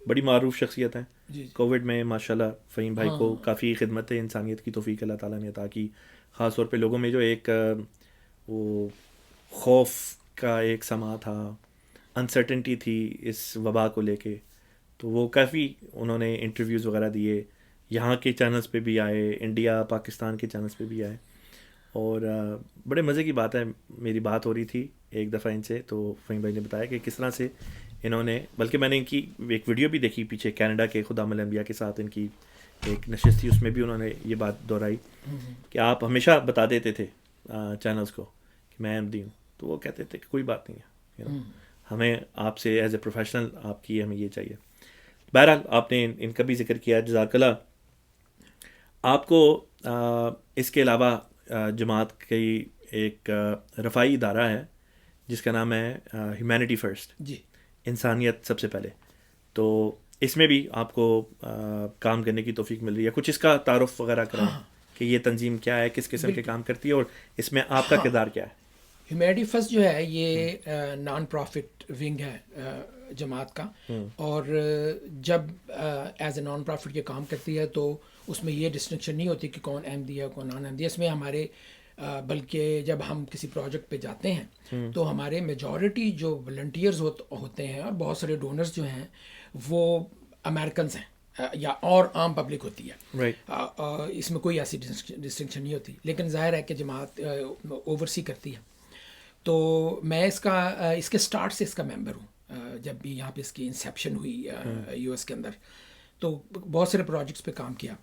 بڑی معروف شخصیت ہیں. کووڈ میں ماشاءاللہ فہیم بھائی کو کافی خدمت انسانیت کی توفیق اللہ تعالیٰ نے عطا کی. خاص طور پہ لوگوں میں جو ایک وہ خوف کا ایک سما تھا, انسرٹنٹی تھی اس وبا کو لے کے, تو وہ کافی انہوں نے انٹرویوز وغیرہ دیے, یہاں کے چینلز پہ بھی آئے, انڈیا پاکستان کے چینلز پہ بھی آئے. اور بڑے مزے کی بات ہے, میری بات ہو رہی تھی ایک دفعہ ان سے, تو فہیم بھائی نے بتایا کہ کس طرح سے انہوں نے, بلکہ میں نے ان کی ایک ویڈیو بھی دیکھی پیچھے کینیڈا کے خدام الانبیاء کے ساتھ ان کی ایک نشست تھی, اس میں بھی انہوں نے یہ بات دہرائی کہ آپ ہمیشہ بتا دیتے تھے چینلز کو کہ میں احمدی ہوں, تو وہ کہتے تھے کہ کوئی بات نہیں ہے, ہمیں آپ سے ایز اے پروفیشنل آپ کی ہمیں یہ چاہیے. بہرحال آپ نے ان کا بھی ذکر کیا, جزاک اللہ. آپ کو اس کے علاوہ جماعت کی ایک رفاعی ادارہ ہے جس کا نام ہے ہیومینٹی فرسٹ, جی انسانیت سب سے پہلے, تو اس میں بھی آپ کو کام کرنے کی توفیق مل رہی ہے. کچھ اس کا تعارف وغیرہ کریں کہ یہ تنظیم کیا ہے, کس قسم کے کام کرتی ہے اور اس میں آپ کا کردار کیا ہے. ہیومینٹی فرسٹ جو ہے یہ نان پروفٹ ونگ ہے جماعت کا, اور جب ایز اے نان پروفٹ یہ کام کرتی ہے تو اس میں یہ ڈسٹنکشن نہیں ہوتی کہ کون احمدی ہے کون نان احمدی ہے. اس میں ہمارے بلکہ جب ہم کسی پروجیکٹ پہ جاتے ہیں تو ہمارے میجورٹی جو والنٹیئرز ہوتے ہیں اور بہت سارے ڈونرز جو ہیں وہ امیرکنز ہیں یا اور عام پبلک ہوتی ہے. اس میں کوئی ایسی ڈسٹنکشن نہیں ہوتی, لیکن ظاہر ہے کہ جماعت اوورسی کرتی ہے. تو میں اس کے سٹارٹ سے اس کا ممبر ہوں. جب بھی یہاں پہ اس کی انسیپشن ہوئی یو ایس کے اندر, تو بہت سارے پروجیکٹس پہ کام کیا.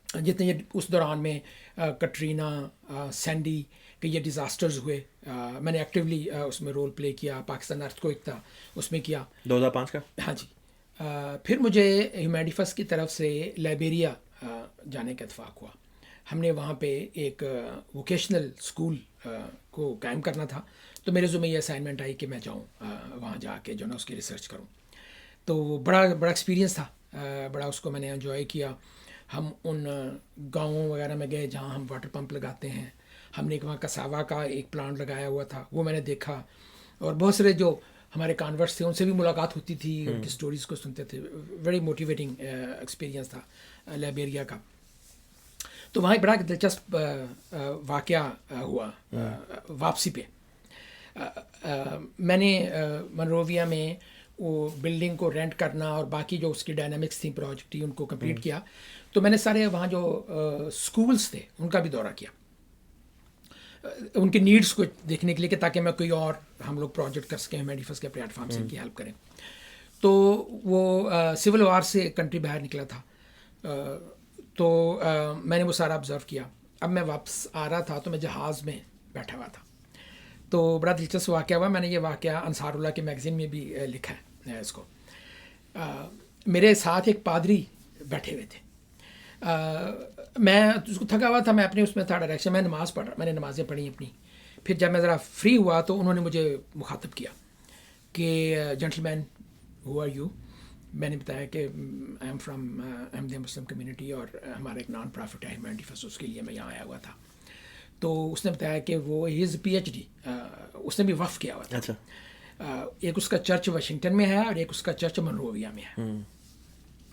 جتنے یہ اس دوران میں کٹرینا, سینڈی کہ یہ ڈیزاسٹرز ہوئے, میں نے ایکٹیولی اس میں رول پلے کیا. پاکستان ارتھ کوئک تھا اس میں کیا 2005 کا. ہاں جی. پھر مجھے ہیومینٹی فرسٹ کی طرف سے لائبیریا جانے کا اتفاق ہوا. ہم نے وہاں پہ ایک ووکیشنل اسکول کو قائم کرنا تھا, تو میرے ذمہ یہ اسائنمنٹ آئی کہ میں جاؤں وہاں جا کے جو نا اس کی ریسرچ کروں. تو وہ بڑا ایکسپیرینس تھا, بڑا اس کو میں نے انجوائے کیا. ہم ان گاؤں وغیرہ میں گئے جہاں ہم واٹر پمپ لگاتے ہیں. ہم نے وہاں کساوا کا ایک پلانٹ لگایا ہوا تھا, وہ میں نے دیکھا. اور بہت سارے جو ہمارے کانورٹس تھے ان سے بھی ملاقات ہوتی تھی, ان کی سٹوریز کو سنتے تھے. ویری موٹیویٹنگ ایکسپیرینس تھا لائبیریا کا. تو وہاں ایک بڑا دلچسپ واقعہ ہوا واپسی پہ. میں نے منروویا میں وہ بلڈنگ کو رینٹ کرنا اور باقی جو اس کی ڈائنامکس تھیں پروجیکٹ تھی ان کو کمپلیٹ کیا. تو میں نے سارے وہاں جو اسکولس تھے ان کا بھی دورہ کیا, ان کی نیڈس کو دیکھنے کے لیے کہ تاکہ میں کوئی اور ہم لوگ پروجیکٹ کر سکیں ہیومینٹی فرسٹ کے پلیٹ فارم سے ان کی ہیلپ کریں. تو وہ سول وار سے کنٹری باہر نکلا تھا, تو میں نے وہ سارا آبزرو کیا. اب میں واپس آ رہا تھا تو میں جہاز میں بیٹھا ہوا تھا, تو بڑا دلچسپ واقعہ ہوا. میں نے یہ واقعہ انصار اللہ کے میگزین میں بھی لکھا ہے اس کو. میرے ساتھ ایک پادری بیٹھے ہوئے تھے, میں اس کو تھکا ہوا تھا, میں اپنے اس میں تھا ڈائریکشن, میں نماز پڑھ رہا, میں نے نمازیں پڑھی اپنی. پھر جب میں ذرا فری ہوا تو انہوں نے مجھے مخاطب کیا کہ gentleman who are you. میں نے بتایا کہ I am from Ahmadiyya Muslim community اور ہمارا ایک نان پروفٹ ہے ہیومینٹی فرسٹ, اس کے لیے میں یہاں آیا ہوا تھا. تو اس نے بتایا کہ وہ ہز PhD اس نے بھی وقف کیا ہوا تھا. اچھا. ایک اس کا چرچ واشنگٹن میں ہے اور ایک اس کا چرچ منروویا میں ہے.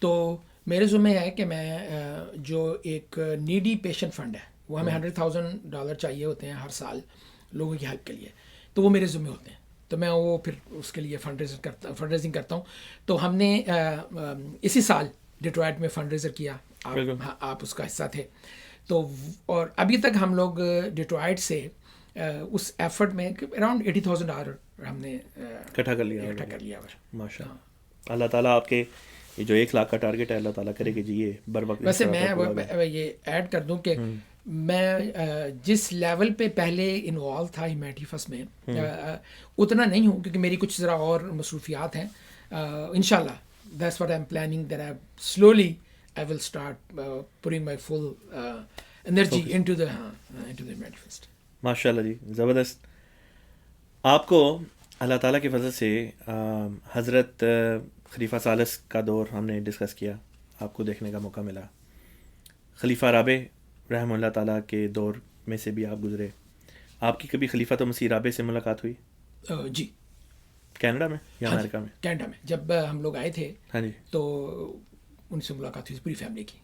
تو میرے ذمہ ہے کہ میں جو ایک نیڈی پیشنٹ فنڈ ہے وہ ہمیں $100,000 چاہیے ہوتے ہیں ہر سال لوگوں کی ہیلپ کے لیے, تو وہ میرے ذمہ ہوتے ہیں, تو میں وہ پھر اس کے لیے فنڈ ریزنگ کرتا ہوں. تو ہم نے اسی سال ڈیٹرائٹ میں فنڈ ریزر کیا, آپ اس کا حصہ تھے. تو اور ابھی تک ہم لوگ ڈیٹرائٹ سے اس ایفرٹ میں اراؤنڈ $80,000 ہم نے اکٹھا کر لیا. ماشاء اللہ تعالیٰ آپ کے یہ جو 1 لاکھ کا ٹارگیٹ ہے اللہ تعالیٰ کرے کہ جی یہ بر وقت. ویسے میں یہ ایڈ کر دوں کہ میں جس لیول پہ پہلے انوالو تھا ہیومینٹی فرسٹ میں اتنا نہیں ہوں, کیونکہ میری کچھ ذرا اور مصروفیات ہیں. انشاءاللہ that's what I'm planning, that I slowly I will start putting my full energy into the humanity first. ماشاءاللہ جی, زبردست. آپ کو اللہ تعالیٰ کی فضل سے حضرت خلیفہ ثالث کا دور ہم نے ڈسکس کیا, آپ کو دیکھنے کا موقع ملا. خلیفہ رابع رحمہ اللہ تعالیٰ کے دور میں سے بھی آپ گزرے. آپ کی کبھی خلیفہ تو مسیح رابع سے ملاقات ہوئی؟ جی. کینیڈا میں یا امریکہ میں؟ کینیڈا میں جب ہم لوگ آئے تھے. ہاں جی. تو ان سے ملاقات ہوئی پوری فیملی کی.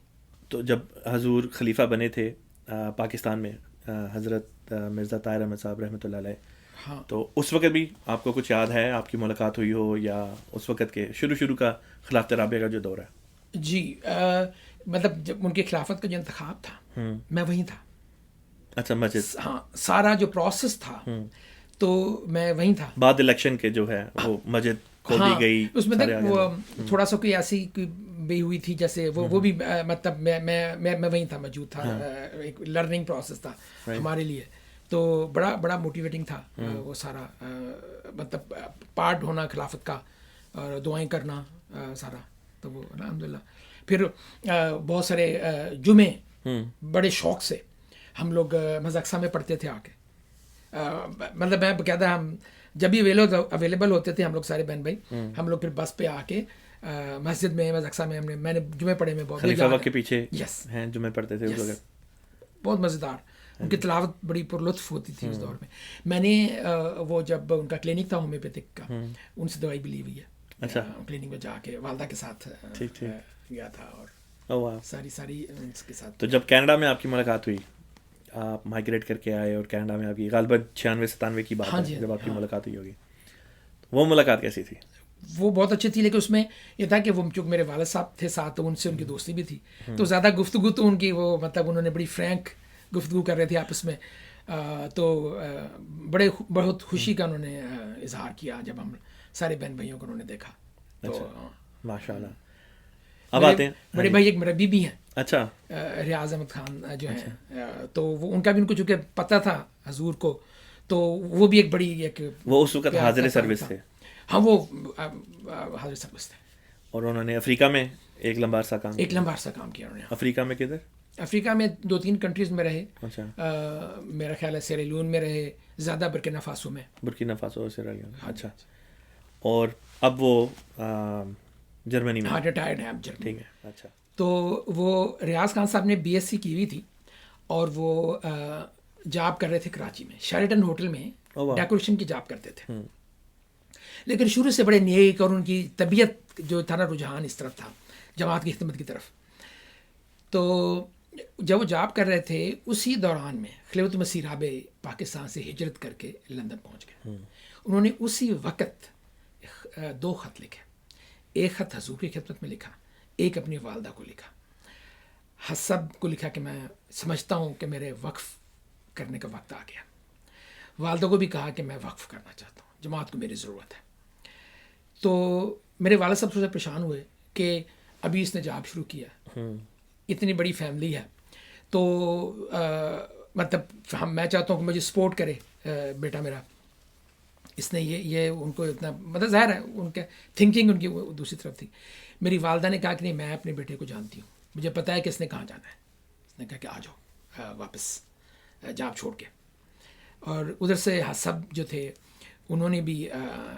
تو جب حضور خلیفہ بنے تھے پاکستان میں حضرت مرزا طاہر احمد صاحب رحمۃ اللہ علیہ, ہاں, تو اس وقت بھی آپ کو کچھ یاد ہے آپ کی ملاقات ہوئی ہو, یا اس وقت کے شروع کا خلافت رابعہ کا جو دور ہے؟ جی, مطلب جب ان کی خلافت کا جو انتخاب تھا میں وہیں تھا. اچھا, مسجد, ہاں, سارا جو پروسیس تھا تو میں وہیں تھا. بعد الیکشن کے جو ہے وہ مسجد کھول دی گئی, اس میں وہ تھوڑا سا کوئی ایسی بھی ہوئی تھی جیسے وہ بھی مطلب میں وہیں تھا, موجود تھا. ایک لرننگ پروسیس تھا ہمارے لیے, تو بڑا موٹیویٹنگ تھا وہ سارا, مطلب پارٹ ہونا خلافت کا اور دعائیں کرنا سارا. تو وہ الحمدللہ پھر بہت سارے جمعے بڑے شوق سے ہم لوگ مسجد اقصی میں پڑھتے تھے آ کے. مطلب میں باقاعدہ ہم جب بھی اویلیبل ہوتے تھے ہم لوگ سارے بہن بھائی, ہم لوگ پھر بس پہ آ کے مسجد میں مسجد اقصی میں میں نے جمعے پڑھے میں بہت. خلیفہ وقت کے پیچھے یس ہیں جمعے پڑھتے تھے اس وقت, بہت مزیدار. ان کی تلاوت بڑی پرلطف ہوتی تھی اس دور میں. میں نے وہ جب ان کا کلینک تھا ہومیوپیتھک کا, ان سے دوائی بھی لی ہوئی ہے. اچھا, کلینک میں جا کے والدہ کے ساتھ گیا تھا اور ساری ان کے ساتھ. تو جب کینیڈا میں آپ کی ملاقات ہوئی, آپ مائگریٹ کر کے آئے اور کینیڈا میں آپ کی غالباً 96-97 کی بات ہے جب آپ کی ملاقات ہوئی ہوگی, وہ ملاقات کیسی تھی؟ وہ بہت اچھی تھی, لیکن اس میں یہ تھا کہ وہ چونکہ میرے والد صاحب تھے ساتھ, تو ان سے ان کی دوستی بھی تھی, تو زیادہ گفتگو تو ان کی وہ مطلب انہوں نے بڑی فرینک گفتگو کر رہے تھے آپس میں. تو بہت خوشی کا انہوں نے اظہار کیا جب ہم سارے بہن بھائیوں کو انہوں نے دیکھا. تو ماشاء اللہ. اب آتے ہیں بڑے بھائی ایک مربی بھی ہیں, اچھا, ریاض احمد خان جو ہیں, تو وہ ان کا بھی ان کو چونکہ پتہ تھا حضور کو, تو وہ بھی ایک بڑی ایک, وہ اس وقت حاضر سروس تھے. ہاں, وہ حاضر سروس تھے, اور انہوں نے افریقہ میں ایک لمبا عرصہ کام کیا. انہوں نے افریقہ میں کدھر؟ افریقہ میں 2-3 کنٹریز میں رہے. اچھا, میرا خیال ہے سیریلیون میں رہے, زیادہ برکینا فاسو میں. سیریلیون. اچھا, اور اب وہ جرمنی میں ریٹائرڈ ہیں اب جرمنی. ٹھیک ہے. اچھا, تو وہ ریاض خان صاحب نے BSc کی ہوئی تھی, اور وہ جاب کر رہے تھے کراچی میں شیرٹن ہوٹل میں, ڈیکوریشن کی جاب کرتے تھے. لیکن شروع سے بڑے نیک, اور ان کی طبیعت جو تھا نا, رجحان اس طرف تھا جماعت کی خدمت کی طرف. تو جب وہ جاب کر رہے تھے اسی دوران میں خلیفۃ مسیح رابع پاکستان سے ہجرت کر کے لندن پہنچ گئے. انہوں نے اسی وقت 2 خط لکھے. ایک خط حضور کی خدمت میں لکھا, ایک اپنی والدہ کو لکھا. حسب کو لکھا کہ میں سمجھتا ہوں کہ میرے وقف کرنے کا وقت آ گیا. والدہ کو بھی کہا کہ میں وقف کرنا چاہتا ہوں, جماعت کو میری ضرورت ہے. تو میرے والد صاحب سے پریشان ہوئے کہ ابھی اس نے جاب شروع کیا, اتنی بڑی فیملی ہے, تو مطلب میں چاہتا ہوں کہ مجھے سپورٹ کرے بیٹا میرا. اس نے یہ ان کو اتنا مطلب ظاہر ہے ان کے تھنکنگ ان کی دوسری طرف تھی. میری والدہ نے کہا کہ نہیں, میں اپنے بیٹے کو جانتی ہوں, مجھے پتہ ہے کہ اس نے کہاں جانا ہے. اس نے کہا کہ آ جاؤ واپس جاب چھوڑ کے. اور ادھر سے حسب جو تھے انہوں نے بھی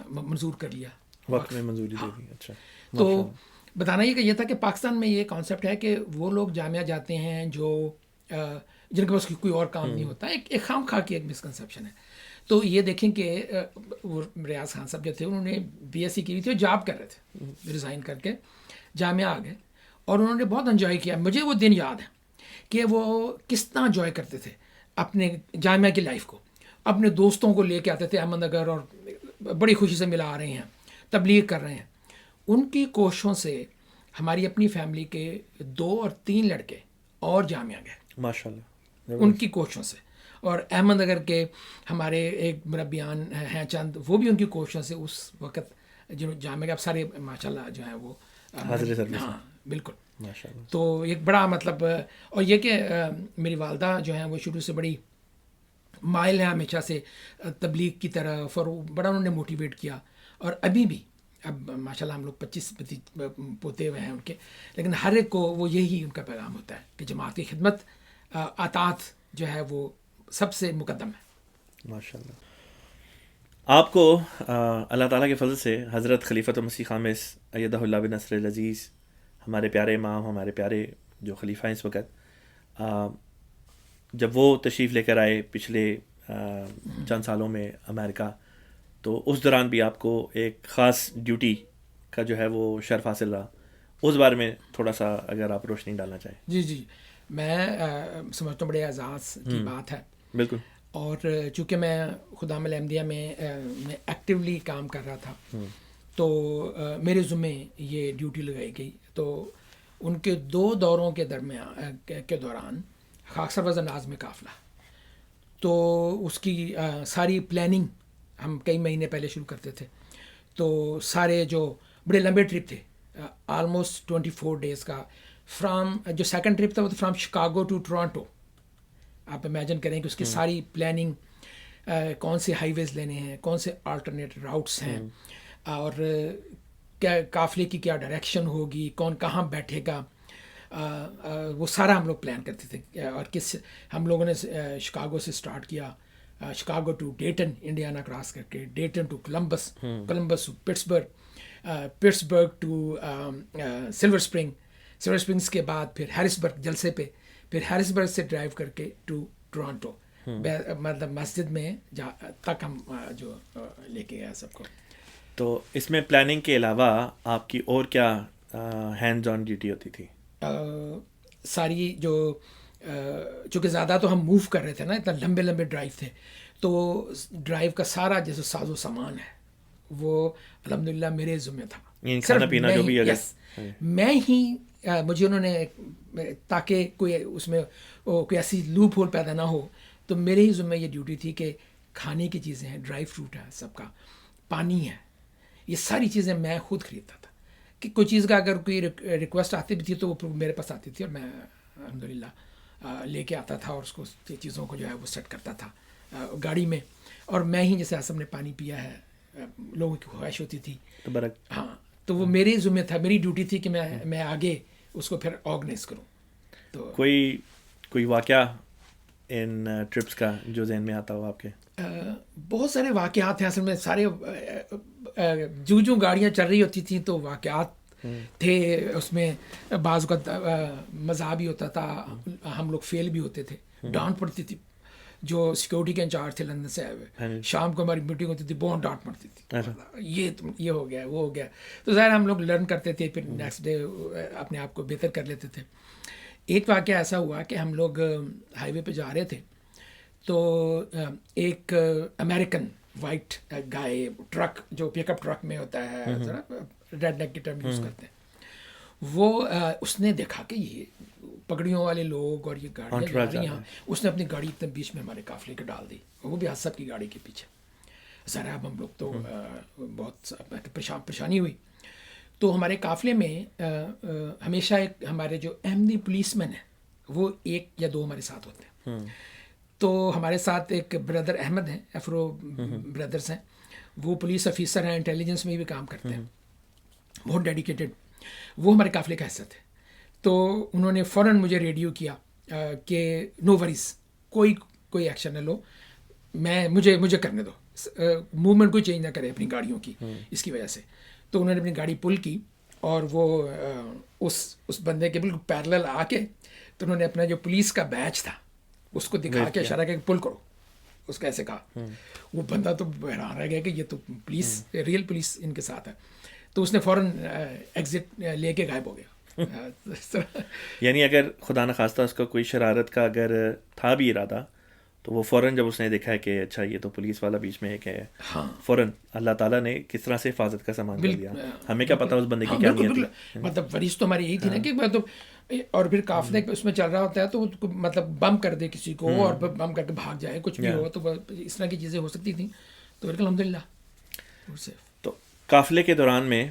منظور کر لیا, وقت میں منظوری دے دی. اچھا, تو بتانا یہ تھا کہ پاکستان میں یہ کانسیپٹ ہے کہ وہ لوگ جامعہ جاتے ہیں جو جن کے پاس کوئی اور کام نہیں ہوتا. ایک خام خواہ کی ایک مسکنسیپشن ہے. تو یہ دیکھیں کہ وہ ریاض خان صاحب جو تھے انہوں نے BSc کی ہوئی تھی اور جاب کر رہے تھے, ریزائن کر کے جامعہ آ گئے اور انہوں نے بہت انجوائے کیا. مجھے وہ دن یاد ہے کہ وہ کس طرح انجوائے کرتے تھے اپنے جامعہ کی لائف کو. اپنے دوستوں کو لے کے آتے تھے احمد نگر اور بڑی خوشی سے ملا رہے ہیں, تبلیغ کر رہے ہیں. ان کی کوششوں سے ہماری اپنی فیملی کے 2 اور 3 لڑکے اور جامعہ گئے ماشاءاللہ ان کی کوششوں سے. اور احمد نگر کے ہمارے ایک مربیان ہیں چند, وہ بھی ان کی کوششوں سے اس وقت جو جامعہ کے اب سارے ماشاءاللہ جو ہیں وہ حاضر سروس. ہاں بالکل. ماشاءاللہ. تو ایک بڑا مطلب, اور یہ کہ میری والدہ جو ہیں وہ شروع سے بڑی مائل ہیں ہمیشہ سے تبلیغ کی طرف, اور بڑا انہوں نے موٹیویٹ کیا. اور ابھی بھی اب ماشاءاللہ ہم لوگ 25 پوتے ہوئے ہیں ان کے, لیکن ہر ایک کو وہ یہی ان کا پیغام ہوتا ہے کہ جماعت کی خدمت, اطاعت جو ہے وہ سب سے مقدم ہے. ماشاءاللہ. آپ کو اللہ تعالیٰ کے فضل سے حضرت خلیفۃ المسیح خامس ایدہ اللہ بنصر العزیز, ہمارے پیارے امام, ہمارے پیارے جو خلیفہ ہیں اس وقت, جب وہ تشریف لے کر آئے پچھلے چند سالوں میں امریکہ, تو اس دوران بھی آپ کو ایک خاص ڈیوٹی کا جو ہے وہ شرف حاصل رہا. اس بارے میں تھوڑا سا اگر آپ روشنی ڈالنا چاہیں. جی میں سمجھتا ہوں بڑے اعزاز کی بات ہے. بالکل. اور چونکہ میں خدام الحمدیہ میں ایکٹیولی کام کر رہا تھا, تو میرے ذمے یہ ڈیوٹی لگائی گئی. تو ان کے 2 دوروں کے دوران خاکسار وزن نازم قافلہ, تو اس کی ساری پلاننگ ہم کئی مہینے پہلے شروع کرتے تھے. تو سارے جو بڑے لمبے ٹرپ تھے, آلموسٹ 24 ڈیز کا, فرام جو سیکنڈ ٹرپ تھا وہ فرام شکاگو ٹو ٹورانٹو. آپ امیجن کریں کہ اس کی ساری پلاننگ, کون سے ہائی ویز لینے ہیں, کون سے آلٹرنیٹ راؤٹس ہیں, اور کیا قافلے کی کیا ڈائریکشن ہوگی, کون کہاں بیٹھے گا, وہ سارا ہم لوگ پلان کرتے تھے. اور ہم لوگوں نے شکاگو سے سٹارٹ کیا, Chicago to Dayton Indiana cross کر کے, Dayton to Columbus, Columbus to Pittsburgh to Silver Springs کے بعد پھر ہیرسبرگ جلسے پہ, پھر ہیرسبرگ سے ڈرائیو کر کے ٹو ٹورانٹو, مطلب مسجد میں تک ہم جو لے کے گئے سب کو. تو اس میں پلاننگ کے علاوہ آپ کی اور کیا ہینڈز آن ڈیوٹی ہوتی تھی؟ ساری جو چونکہ زیادہ تو ہم موو کر رہے تھے نا, اتنا لمبے لمبے ڈرائیو تھے, تو ڈرائیو کا سارا جیسے ساز و سامان ہے وہ الحمدللہ میرے ذمہ تھا. کھانا پینا جو بھی میں ہی, مجھے انہوں نے, تاکہ کوئی اس میں کوئی ایسی لوپ ہول پیدا نہ ہو, تو میرے ہی ذمہ یہ ڈیوٹی تھی کہ کھانے کی چیزیں ہیں, ڈرائی فروٹ ہے سب کا, پانی ہے, یہ ساری چیزیں میں خود خریدتا تھا. کہ کوئی چیز کا اگر کوئی ریکویسٹ آتی بھی تھی تو وہ میرے پاس آتی تھی, اور میں الحمدللہ لے کے آتا تھا اور اس کو چیزوں کو جو ہے وہ سیٹ کرتا تھا گاڑی میں. اور میں ہی, جیسے آسم نے پانی پیا ہے, لوگوں کی خواہش ہوتی تھی, ہاں, تو وہ میرے ذمہ تھا, میری ڈیوٹی تھی کہ میں آگے اس کو پھر آرگنائز کروں. تو کوئی واقعہ ان ٹرپس کا جو ذہن میں آتا ہو آپ کے؟ بہت سارے واقعات ہیں اصل میں. سارے جو گاڑیاں چل رہی ہوتی تھیں تو واقعات تھے اس میں. بعض کا مزہ بھی ہوتا تھا, ہم لوگ فیل بھی ہوتے تھے, ڈانٹ پڑتی تھی. جو سیکورٹی کے انچارج تھے لندن سے آئے ہوئے, شام کو ہماری میٹنگ ہوتی تھی, بہت ڈانٹ پڑتی تھی, یہ ہو گیا وہ ہو گیا. تو ظاہر ہم لوگ لرن کرتے تھے, پھر نیکسٹ ڈے اپنے آپ کو بہتر کر لیتے تھے. ایک واقعہ ایسا ہوا کہ ہم لوگ ہائی وے پہ جا رہے تھے, تو ایک امریکن وائٹ گائے, ٹرک جو پک اپ ٹرک میں ہوتا ہے, ریڈ نیک کی ٹرم یوز کرتے ہیں, وہ اس نے دیکھا کہ یہ پگڑیوں والے لوگ اور یہ گاڑیاں جا رہی ہیں, اس نے اپنی گاڑی اتنے بیچ میں ہمارے قافلے کے ڈال دی, وہ بھی حسب کی گاڑی کے پیچھے. ذرا اب ہم لوگ تو بہت پریشانی ہوئی. تو ہمارے قافلے میں ہمیشہ ایک ہمارے جو احمدی پولیس مین ہیں وہ 1 یا 2 ہمارے ساتھ ہوتے ہیں. تو ہمارے ساتھ ایک بردر احمد ہیں, افرو بردرس ہیں, وہ پولیس آفیسر ہیں, انٹیلیجنس میں بھی کام کرتے ہیں, بہت ڈیڈیکیٹڈ. وہ ہمارے قافلے کا حصہ تھے. تو انہوں نے فوراً مجھے ریڈیو کیا کہ نو وریز, کوئی ایکشن نہ لو, مجھے کرنے دو, موومنٹ کوئی چینج نہ کرے اپنی گاڑیوں کی اس کی وجہ سے. تو انہوں نے اپنی گاڑی پل کی, اور وہ اس بندے کے بالکل پیرلل آ کے, تو انہوں نے اپنا جو پولیس کا بیچ تھا اس کو دکھا کے اشارہ کیا کہ پل کرو, اس کا ایسے کہا. وہ بندہ تو حیران رہ گیا کہ یہ تو پولیس, ریئل پولیس ان کے ساتھ ہے. تو اس نے فوراً ایگزٹ لے کے غائب ہو گیا. یعنی اگر خدا نخواستہ اس کا کوئی شرارت کا اگر تھا بھی ارادہ تو وہ فوراً جب اس نے دیکھا ہے کہ اچھا یہ تو پولیس والا بیچ میں ایک ہے, فوراً اللہ تعالیٰ نے کس طرح سے حفاظت کا سامان کر دیا. ہمیں کیا پتا اس بندے کی کیا نیت تھی. مطلب ورش تو ہماری یہی تھی نا کہ مطلب, اور پھر قافلے اس میں چل رہا ہوتا ہے تو مطلب بم کر دے کسی کو اور بم کر کے بھاگ جائے, کچھ بھی ہو, تو اس طرح کی چیزیں ہو سکتی تھیں. تو الحمد للہ. تو قافلے کے دوران میں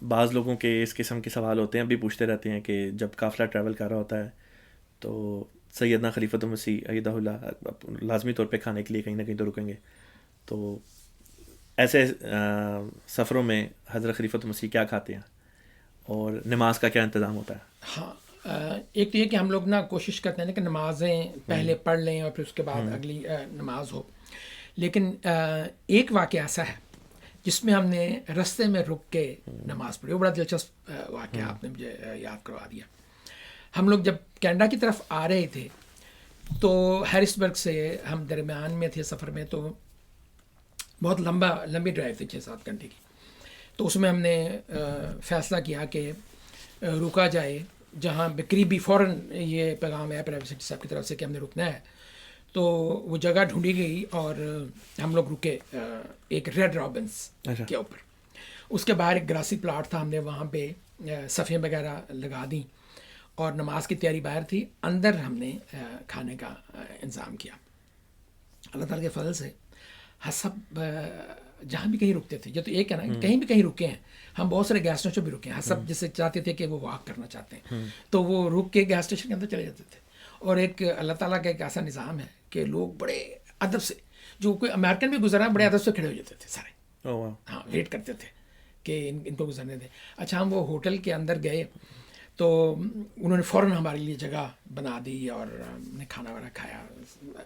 بعض لوگوں کے اس قسم کے سوال ہوتے ہیں, ابھی پوچھتے رہتے ہیں کہ جب قافلہ ٹریول کر رہا ہوتا ہے تو سیدنا خلیفۃ المسیح ایدہ اللہ لازمی طور پہ کھانے کے لیے کہیں نہ کہیں تو رکیں گے, تو ایسے سفروں میں حضرت خلیفۃ المسیح کیا کھاتے ہیں اور نماز کا کیا انتظام ہوتا ہے؟ ہاں, ایک تو یہ کہ ہم لوگ نا کوشش کرتے ہیں کہ نمازیں پہلے پڑھ لیں اور پھر اس کے بعد اگلی نماز ہو, لیکن ایک واقعہ ایسا ہے جس میں ہم نے رستے میں رک کے نماز پڑھی. وہ بڑا دلچسپ واقعہ آپ نے مجھے یاد کروا دیا. ہم لوگ جب کینیڈا کی طرف آ رہے تھے تو ہیرسبرگ سے ہم درمیان میں تھے سفر میں, تو بہت لمبی ڈرائیو تھی 6-7 گھنٹے کی. تو اس میں ہم نے فیصلہ کیا کہ رکا جائے جہاں قریبی فوراً یہ پیغام ہے پرائیویٹ سیکرٹری صاحب کی طرف سے کہ ہم نے رکنا ہے. تو وہ جگہ ڈھونڈی گئی اور ہم لوگ رکے ایک ریڈ رابنس کے اوپر. اس کے باہر ایک گراسی پلاٹ تھا, ہم نے وہاں پہ صفیں وغیرہ لگا دیں اور نماز کی تیاری باہر تھی. اندر ہم نے کھانے کا انتظام کیا. اللہ تعالیٰ کے فضل سے حسب جہاں بھی کہیں رکتے تھے, جو تو ایک ہے نا کہیں بھی کہیں رکے ہیں, ہم بہت سارے گیس اسٹیشن بھی رکے ہیں. حسب جسے چاہتے تھے کہ وہ واک کرنا چاہتے ہیں تو وہ رک کے گیس اسٹیشن کے اندر چلے جاتے تھے. اور ایک اللہ تعالیٰ کا ایک ایسا نظام ہے کہ لوگ بڑے ادب سے, جو کوئی امریکن بھی گزرا بڑے ادب سے کھڑے ہو جاتے تھے سارے. ہاں, ویٹ کرتے تھے کہ ان کو گزرنے دیں. اچھا, ہم وہ ہوٹل کے اندر گئے تو انہوں نے فوراً ہمارے لیے جگہ بنا دی اور ہم نے کھانا وانا کھایا.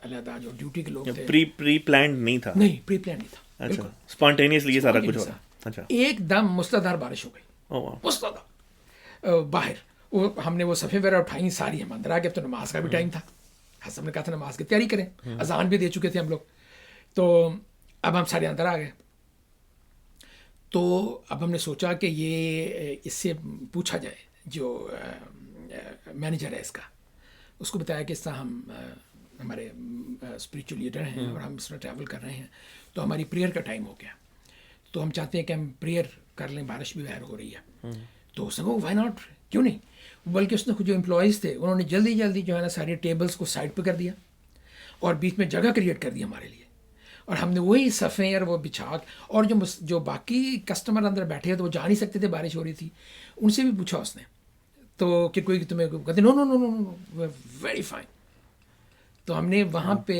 علیحدہ جو ڈیوٹی کے لوگ تھے. پری پلانڈ نہیں تھا؟ نہیں, پری پلان نہیں تھا. اچھا, اسپونٹینیسلی سارا کچھ ہو رہا. اچھا, ایک دم مستدار بارش ہو گئی, مستدار باہر. وہ ہم نے وہ صفیں وغیرہ اٹھائیں ساری, ہم اندر آ گئے. تو نماز کا بھی ٹائم تھا, حسب نے کہا تھا نماز کی تیاری کریں, اذان بھی دے چکے تھے ہم لوگ. تو اب ہم سارے اندر آ گئے. تو اب ہم نے سوچا کہ یہ اس سے پوچھا جائے, جو مینیجر ہے اس کا, اس کو بتایا کہ اس طرح ہم ہمارے اسپریچول لیڈر ہیں اور ہم اس طرح ٹریول کر رہے ہیں, تو ہماری پریئر کا ٹائم ہو گیا, تو ہم چاہتے ہیں کہ ہم پریئر کر لیں, بارش بھی باہر ہو رہی ہے. تو اس نے کہا وائی ناٹ, کیوں نہیں. بلکہ اس نے جو امپلائیز تھے انہوں نے جلدی جلدی جو ہے نا ساری ٹیبلز کو سائڈ پہ کر دیا اور بیچ میں جگہ کریٹ کر دی ہمارے لیے. اور ہم نے وہی صفیں اور وہ بچھا, اور جو باقی کسٹمر اندر بیٹھے ہیں تو وہ جا نہیں سکتے تھے, بارش ہو رہی تھی, ان سے بھی پوچھا اس نے تو کہ کوئی تمہیں کہتے نو نو نو نو ویری فائن. تو ہم نے وہاں پہ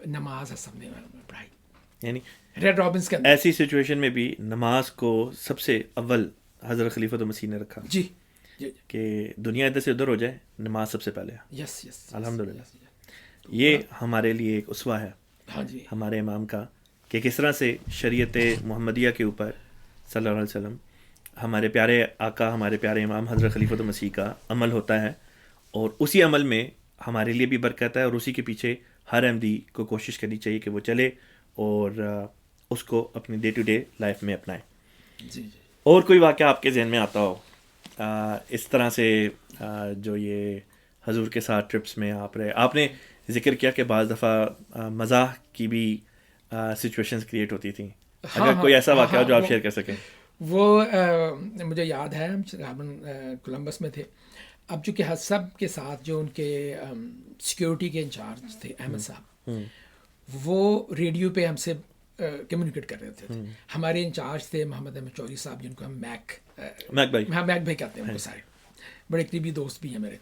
نماز سب نے پڑھائی, یعنی ریڈ رابنس کے اندر. ایسی سچویشن میں بھی نماز کو سب سے اول حضرت خلیفۃ المسیح نے رکھا. جی, کہ دنیا ادھر سے ادھر ہو جائے, نماز سب سے پہلے. یس یس, الحمدللہ. یہ ہمارے لیے ایک اسوہ ہے ہاں جی, ہمارے امام کا, کہ کس طرح سے شریعت محمدیہ کے اوپر صلی اللہ علیہ وسلم ہمارے پیارے آقا, ہمارے پیارے امام حضرت خلیفۃ المسیح کا عمل ہوتا ہے, اور اسی عمل میں ہمارے لیے بھی برکت ہے, اور اسی کے پیچھے ہر احمدی کو کوشش کرنی چاہیے کہ وہ چلے اور اس کو اپنی ڈے ٹو ڈے لائف میں اپنائے. جی. اور کوئی واقعہ آپ کے ذہن میں آتا ہو اس طرح سے جو یہ حضور کے ساتھ ٹرپس میں آپ رہے؟ آپ نے ذکر کیا کہ بعض دفعہ مزاح کی بھی سچویشنز کریٹ ہوتی تھیں. اگر کوئی ایسا واقعہ جو آپ شیئر کر سکیں. وہ مجھے یاد ہے, ہم کولمبس میں تھے. اب چونکہ حسب کے ساتھ جو ان کے سیکیورٹی کے انچارج تھے احمد صاحب, وہ ریڈیو پہ ہم سے کمیونیکیٹ کر رہے تھے. ہمارے انچارج تھے محمد احمد چوہدری صاحب, جن کو ہم میک بھائی کہتے ہیں, ان کو سارے بڑے قریبی دوست بھی ہیں میرے.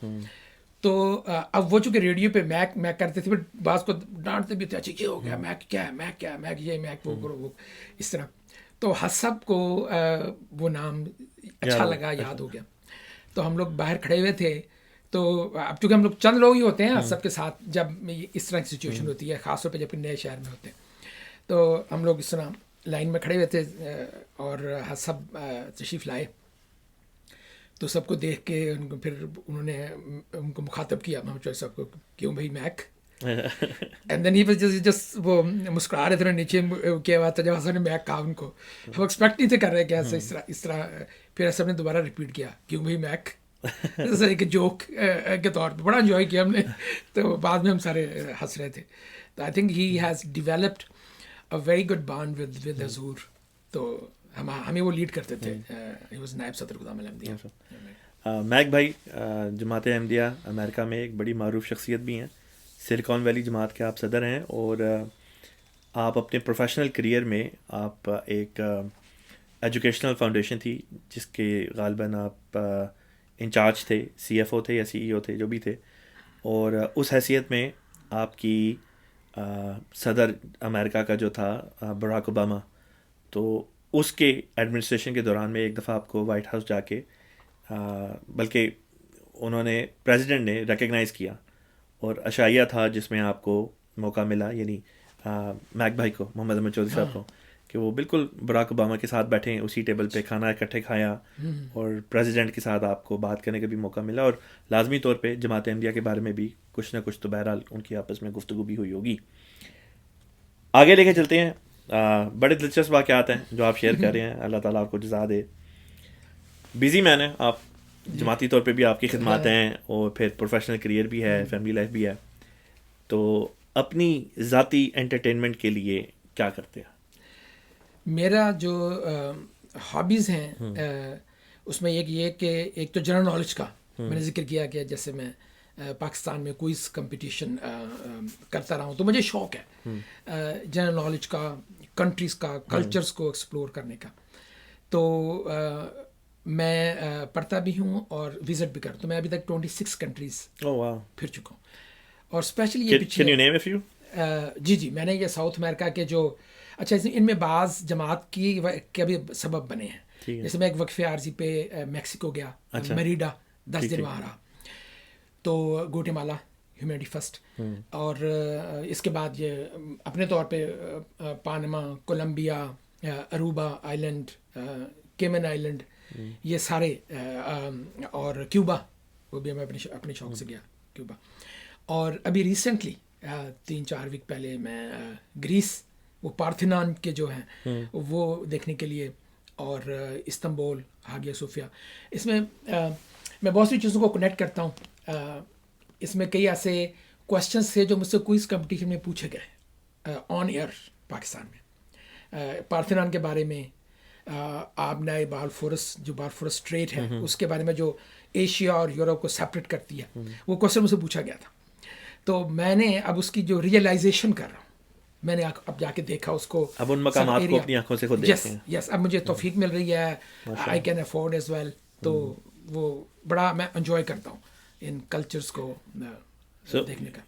تو اب وہ چونکہ ریڈیو پہ میک کرتے تھے, پھر بعض کو ڈانٹتے بھی تھے, اچھا یہ ہو گیا, میک کیا ہے, میک کیا ہے, میک یہ, میک وہ کرو, وہ اس طرح. تو حسب کو وہ نام اچھا لگا, یاد ہو گیا. تو ہم لوگ باہر کھڑے ہوئے تھے, تو اب چونکہ ہم لوگ چند لوگ ہی ہوتے ہیں حسب کے ساتھ جب اس طرح کی سچویشن ہوتی ہے, خاص طور پہ جب نئے شہر میں ہوتے ہیں. تو ہم لوگ اس طرح لائن میں کھڑے ہوئے تھے اور حسب تشریف لائے. تو سب کو دیکھ کے ان کو پھر انہوں نے ان کو مخاطب کیا محمد چوہدری صاحب کو, کیوں بھائی میک, and then he was just وہ مسکرا رہے تھے نیچے کیا ہوا تھا جب حسن نے میک کہا ان کو. ہم ایکسپیکٹ نہیں تھے کر رہے کہ ایسے اس طرح. پھر حسن نے دوبارہ ریپیٹ کیا کیوں بھائی میک, ایک جوک کے طور پہ بڑا انجوائے کیا ہم نے. تو بعد میں ہم سارے ہنس رہے تھے. تو I think he has developed a very good bond with حضور. تو ہمیں وہ لیڈ کرتے تھے. ہی واز نائب صدر غلام احمدیہ. میک بھائی جماعت احمدیہ امریکہ میں ایک بڑی معروف شخصیت بھی ہیں. سلیکان ویلی جماعت کے آپ صدر ہیں, اور آپ اپنے پروفیشنل کریئر میں آپ ایک ایجوکیشنل فاؤنڈیشن تھی جس کے غالباً آپ انچارج تھے, سی ایف او تھے یا سی ای او تھے, جو بھی تھے. اور اس حیثیت میں آپ کی صدر امریکہ کا جو تھا براک اوباما, تو اس کے ایڈمنسٹریشن کے دوران میں ایک دفعہ آپ کو وائٹ ہاؤس جا کے بلکہ انہوں نے پریزیڈنٹ نے ریکگنائز کیا, اور عشائیہ تھا جس میں آپ کو موقع ملا, یعنی میک بھائی کو, محمد احمد چودھری صاحب کو, کہ وہ بالکل براک اوباما کے ساتھ بیٹھیں اسی ٹیبل پہ, کھانا اکٹھے کھایا, اور پریزیڈنٹ کے ساتھ آپ کو بات کرنے کا بھی موقع ملا. اور لازمی طور پہ جماعت احمدیہ کے بارے میں بھی کچھ نہ کچھ تو بہرحال ان کی آپس میں گفتگو بھی ہوئی ہوگی. آگے لے کے چلتے ہیں. بڑے دلچسپ واقعات ہیں جو آپ شیئر کر رہے ہیں, اللہ تعالیٰ آپ کو جزا دے. بزی مین ہیں آپ, جماعتی طور پہ بھی آپ کی خدمات ہیں, اور پھر پروفیشنل کریئر بھی ہے, فیملی لائف بھی ہے. تو اپنی ذاتی انٹرٹینمنٹ کے لیے کیا کرتے ہیں؟ میرا جو ہابیز ہیں اس میں یہ کہ ایک تو جنرل نالج کا میں نے ذکر کیا کہ جیسے میں پاکستان میں کوئز کمپٹیشن کرتا رہا ہوں, تو مجھے شوق ہے جنرل نالج کا, کنٹریز کا, کلچرز کو ایکسپلور کرنے کا. تو میں پڑھتا بھی ہوں اور وزٹ بھی کرتا ہوں. میں ابھی تک 26 کنٹریز پھر چکا ہوں. اور اسپیشلی یہ جی میں نے یہ ساؤتھ امریکہ کے جو اچھا ان میں بعض جماعت کی کے بھی سبب بنے ہیں. جیسے میں ایک وقفے عارضی پہ میکسیکو گیا, میریڈا 10 دن وہاں رہا. تو گوٹے-مالا ہیومینٹی فرسٹ, اور اس کے بعد یہ اپنے طور پہ پانما, کولمبیا, اروبا آئیلینڈ, کیمن آئیلینڈ, یہ سارے, اور کیوبا, وہ بھی میں اپنے شوق سے گیا کیوبا. اور ابھی ریسنٹلی 3-4 ویک پہلے میں گریس, وہ پارتھینان کے جو ہیں وہ دیکھنے کے لیے, اور استنبول, ہاگیا صوفیہ. اس میں میں بہت سی چیزوں کو کنیکٹ کرتا ہوں. اس میں کئی ایسے کویشچنس تھے جو مجھ سے کوئز کمپٹیشن میں پوچھے گئے آن ایئر پاکستان میں. پارتھینان کے بارے میں, آبنائے بالفورس, جو بالفورس اسٹریٹ ہے اس کے بارے میں جو ایشیا اور یورپ کو سیپریٹ کرتی ہے, وہ کویشچن مجھ سے پوچھا گیا تھا. تو میں نے اب اس کی جو ریئلائزیشن کر رہا ہوں, میں نے اب جا کے دیکھا اس کو, اب ان مقامات کو اپنی آنکھوں سے خود دیکھتے ہیں. یس اب مجھے توفیق مل رہی ہے, I can afford as well. تو وہ بڑا میں انجوائے کرتا ہوں ان کلچرز کو دیکھنے کا.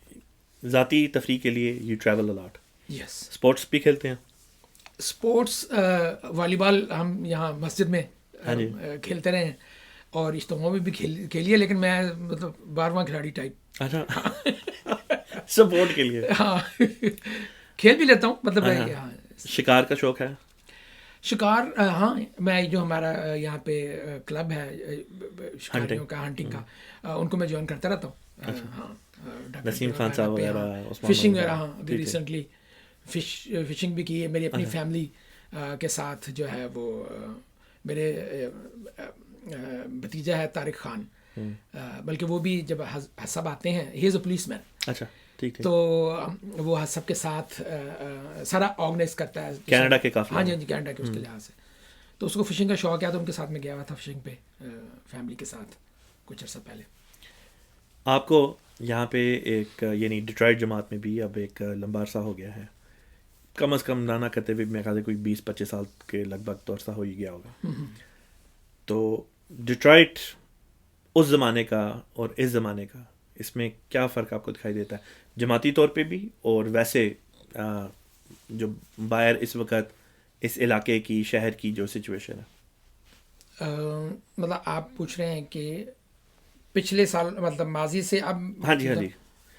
ذاتی تفریح کے لیے you travel a lot. Yes. Sports بھی کھیلتے ہیں؟ اسپورٹس والی بال ہم یہاں مسجد میں کھیلتے رہے ہیں, اور اجتماع میں بھی کھیلی ہے, لیکن میں مطلب 12واں کھلاڑی ٹائپ. اچھا, سپورٹ کے لیے. ہاں کھیل بھی لیتا ہوں, مطلب شکار کا شوق ہے؟ شکار ہاں, میں جو ہمارا یہاں پہ کلب ہے شکاریوں کا, ہنٹنگ کا, ان کو میں جوائن کرتا رہتا ہوں. ہاں, نسیم خان صاحب وغیرہ, فشنگ وغیرہ. ہاں ابھی ریسنٹلی فشنگ بھی کی ہے میری اپنی فیملی کے ساتھ. جو ہے وہ میرے بھتیجا ہے طارق خان, بلکہ وہ بھی جب سب آتے ہیں, ہی از اے پولیس مین. اچھا ٹھیک ہے. تو وہ سب کے ساتھ سارا آرگنائز کرتا ہے کینیڈا کے کافی. ہاں جی کینیڈا کے اس کے لحاظ سے. تو اس کو فشنگ کا شوق ہے, تو ان کے ساتھ میں گیا ہوا تھا فشنگ پہ فیملی کے ساتھ کچھ عرصہ پہلے. آپ کو یہاں پہ ایک یعنی ڈیٹرائٹ جماعت میں بھی اب ایک لمبا عرصہ ہو گیا ہے, کم از کم نانا کرتے ہوئے میرے خیال سے کوئی 20-25 سال کے لگ بھگ تو عرصہ ہو ہی گیا ہوگا. تو ڈیٹرائٹ اس زمانے کا اور اس زمانے کا, اس میں کیا فرق آپ کو دکھائی دیتا ہے جماعتی طور پہ بھی, اور ویسے جو باہر اس وقت اس علاقے کی, شہر کی جو سچویشن ہے؟ مطلب آپ پوچھ رہے ہیں کہ پچھلے سال مطلب ماضی سے اب؟ ہاں جی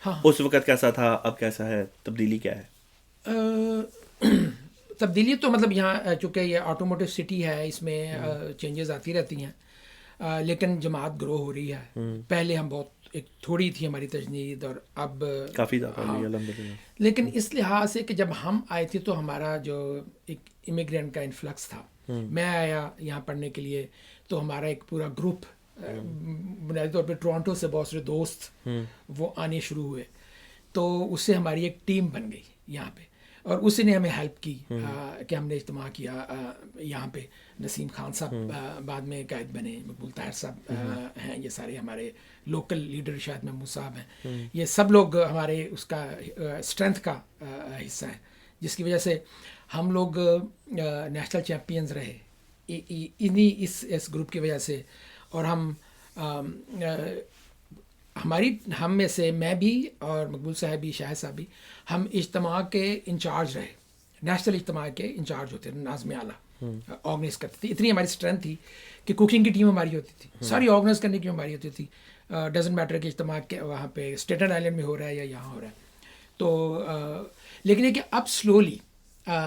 ہاں, اس وقت کیسا تھا, اب کیسا ہے, تبدیلی کیا ہے؟ تبدیلی تو مطلب یہاں چونکہ یہ آٹوموٹیو سٹی ہے, اس میں چینجز آتی رہتی ہیں, لیکن جماعت گرو ہو رہی ہے. پہلے ہم بہت ایک تھوڑی تھی ہماری تجنید اور اب کافی زیادہ الحمدللہ. لیکن اس لحاظ سے کہ جب ہم آئے تھے تو ہمارا جو ایک امیگرینٹ کا انفلکس تھا. میں آیا یہاں پڑھنے کے لیے تو ہمارا ایک پورا گروپ بنیادی طور پہ ٹورانٹو سے بہت سارے دوست وہ آنے شروع ہوئے, تو اس سے ہماری ایک ٹیم بن گئی یہاں پہ, اور اسی نے ہمیں ہیلپ کی کہ ہم نے اجتماع کیا یہاں پہ. نسیم خان صاحب بعد میں قائد بنے, مقبول طاہر صاحب ہیں, یہ سارے ہمارے لوکل لیڈر, شاہد محمود صاحب ہیں, یہ سب لوگ ہمارے اس کا اسٹرینتھ کا حصہ ہیں, جس کی وجہ سے ہم لوگ نیشنل چیمپئنز رہے انہی اس گروپ کی وجہ سے. اور ہم میں سے میں بھی اور مقبول صاحب بھی, شاہد صاحب بھی, ہم اجتماع کے انچارج رہے, نیشنل اجتماع کے انچارج ہوتے ہیں, ناظم اعلیٰ آرگنائز کرتی تھی. اتنی ہماری اسٹرینتھ تھی کہ کوکنگ کی ٹیم ہماری ہوتی تھی, ساری آرگنائز کرنے کی ہماری ہوتی تھی. ڈزنٹ میٹر کہ اجتماع کے وہاں پہ اسٹیٹن آئلینڈ میں ہو رہا ہے یا یہاں ہو رہا ہے. تو لیکن یہ کہ اب سلولی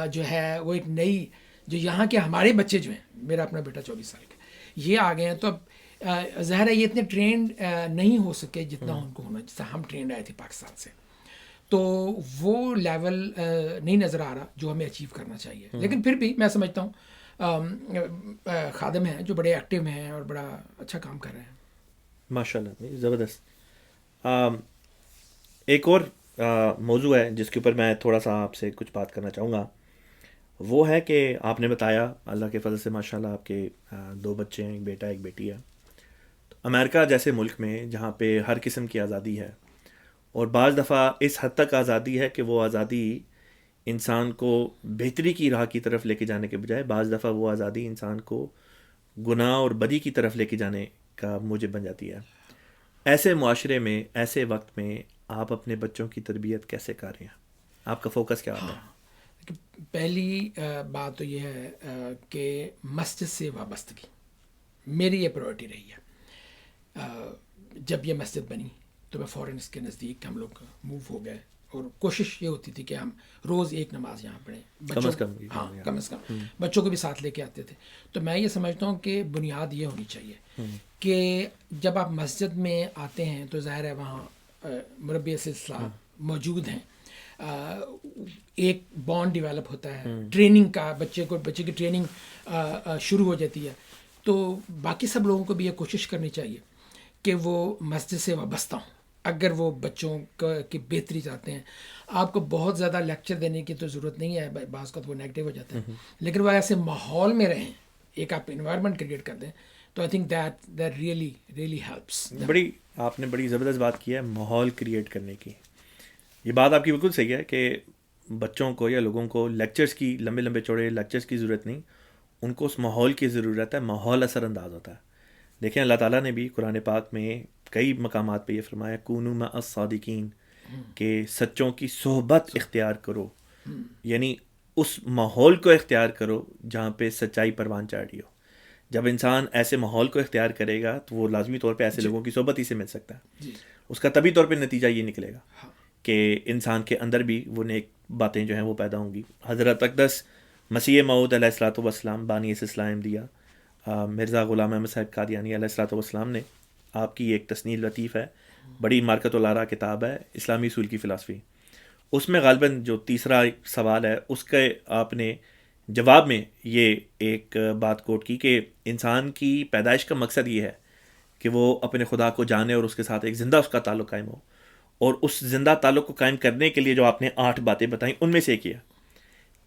جو ہے وہ ایک نئی, جو یہاں کے ہمارے بچے جو ہیں, میرا اپنا بیٹا 24 سال کا, یہ آ گئے ہیں, تو اب ظاہر ہے یہ اتنے ٹرینڈ نہیں ہو سکے جتنا ان کو ہونا, جس طرح ہم ٹرینڈ آئے تھے پاکستان سے. تو وہ لیول نہیں نظر آ رہا جو ہمیں اچیو کرنا چاہیے. لیکن پھر بھی میں سمجھتا ہوں خادم ہیں جو بڑے ایکٹیو ہیں اور بڑا اچھا کام کر رہے ہیں. ماشاء اللہ, زبردست. ایک اور موضوع ہے جس کے اوپر میں تھوڑا سا آپ سے کچھ بات کرنا چاہوں گا. وہ ہے کہ آپ نے بتایا اللہ کے فضل سے ماشاء اللہ آپ کے 2 بچے ہیں, ایک بیٹا ایک بیٹی ہے. تو امریکہ جیسے ملک میں جہاں پہ ہر قسم کی آزادی ہے, اور بعض دفعہ اس حد تک آزادی ہے کہ وہ آزادی انسان کو بہتری کی راہ کی طرف لے کے جانے کے بجائے بعض دفعہ وہ آزادی انسان کو گناہ اور بدی کی طرف لے کے جانے کا موجب بن جاتی ہے. ایسے معاشرے میں, ایسے وقت میں آپ اپنے بچوں کی تربیت کیسے کر رہے ہیں؟ آپ کا فوکس کیا ہوتا ہے؟ پہلی بات تو یہ ہے کہ مسجد سے وابستگی میری یہ پرائورٹی رہی ہے. جب یہ مسجد بنی تو میں فوراً اس کے نزدیک ہم لوگ موو ہو گئے, اور کوشش یہ ہوتی تھی کہ ہم روز ایک نماز یہاں پڑھیں, کم از کم. ہاں کم از کم بچوں کو بھی ساتھ لے کے آتے تھے. تو میں یہ سمجھتا ہوں کہ بنیاد یہ ہونی چاہیے کہ جب آپ مسجد میں آتے ہیں تو ظاہر ہے وہاں مربی سلسلہ موجود ہیں, ایک بانڈ ڈیولپ ہوتا ہے, ٹریننگ کا بچے کی ٹریننگ شروع ہو جاتی ہے. تو باقی سب لوگوں کو بھی یہ کوشش کرنی چاہیے کہ وہ مسجد سے وابستہ ہوں. اگر وہ بچوں کی بہتری چاہتے ہیں, آپ کو بہت زیادہ لیکچر دینے کی تو ضرورت نہیں ہے, بعض کا تو وہ نیگیٹو ہو جاتا ہے, لیکن وہ ایسے ماحول میں رہیں, ایک آپ انوائرمنٹ کریٹ کر دیں, تو I think that really helps. آپ نے بڑی زبردست بات کی ہے, ماحول کریٹ کرنے کی. یہ بات آپ کی بالکل صحیح ہے کہ بچوں کو یا لوگوں کو لیکچرز کی, لمبے چوڑے لیکچرز کی ضرورت نہیں, ان کو اس ماحول کی ضرورت ہے. ماحول اثر انداز ہوتا ہے. دیکھیں اللہ تعالیٰ نے بھی قرآن پاک میں کئی مقامات پہ یہ فرمایا کونوا مع الصادقین, کہ سچوں کی صحبت اختیار کرو, یعنی اس ماحول کو اختیار کرو جہاں پہ سچائی پروان چڑھ رہی ہو. جب انسان ایسے ماحول کو اختیار کرے گا تو وہ لازمی طور پہ ایسے لوگوں کی صحبت ہی سے مل سکتا ہے. اس کا طبی طور پہ نتیجہ یہ نکلے گا کہ انسان کے اندر بھی وہ نیک باتیں جو ہیں وہ پیدا ہوں گی. حضرت اقدس مسیح موعود علیہ الصلوۃ والسلام بانی اسلام احمدیہ مرزا غلام احمد صاحب قادیانی علیہ الصلوۃ والسلام نے, آپ کی ایک تسنیل لطیف ہے, بڑی مارکت الآراء کتاب ہے, اسلامی اصول کی فلسفی. اس میں غالباً جو تیسرا سوال ہے اس کے آپ نے جواب میں یہ ایک بات کوٹ کی کہ انسان کی پیدائش کا مقصد یہ ہے کہ وہ اپنے خدا کو جانے اور اس کے ساتھ ایک زندہ اس کا تعلق قائم ہو. اور اس زندہ تعلق کو قائم کرنے کے لیے جو آپ نے 8 باتیں بتائیں, ان میں سے ایک یہ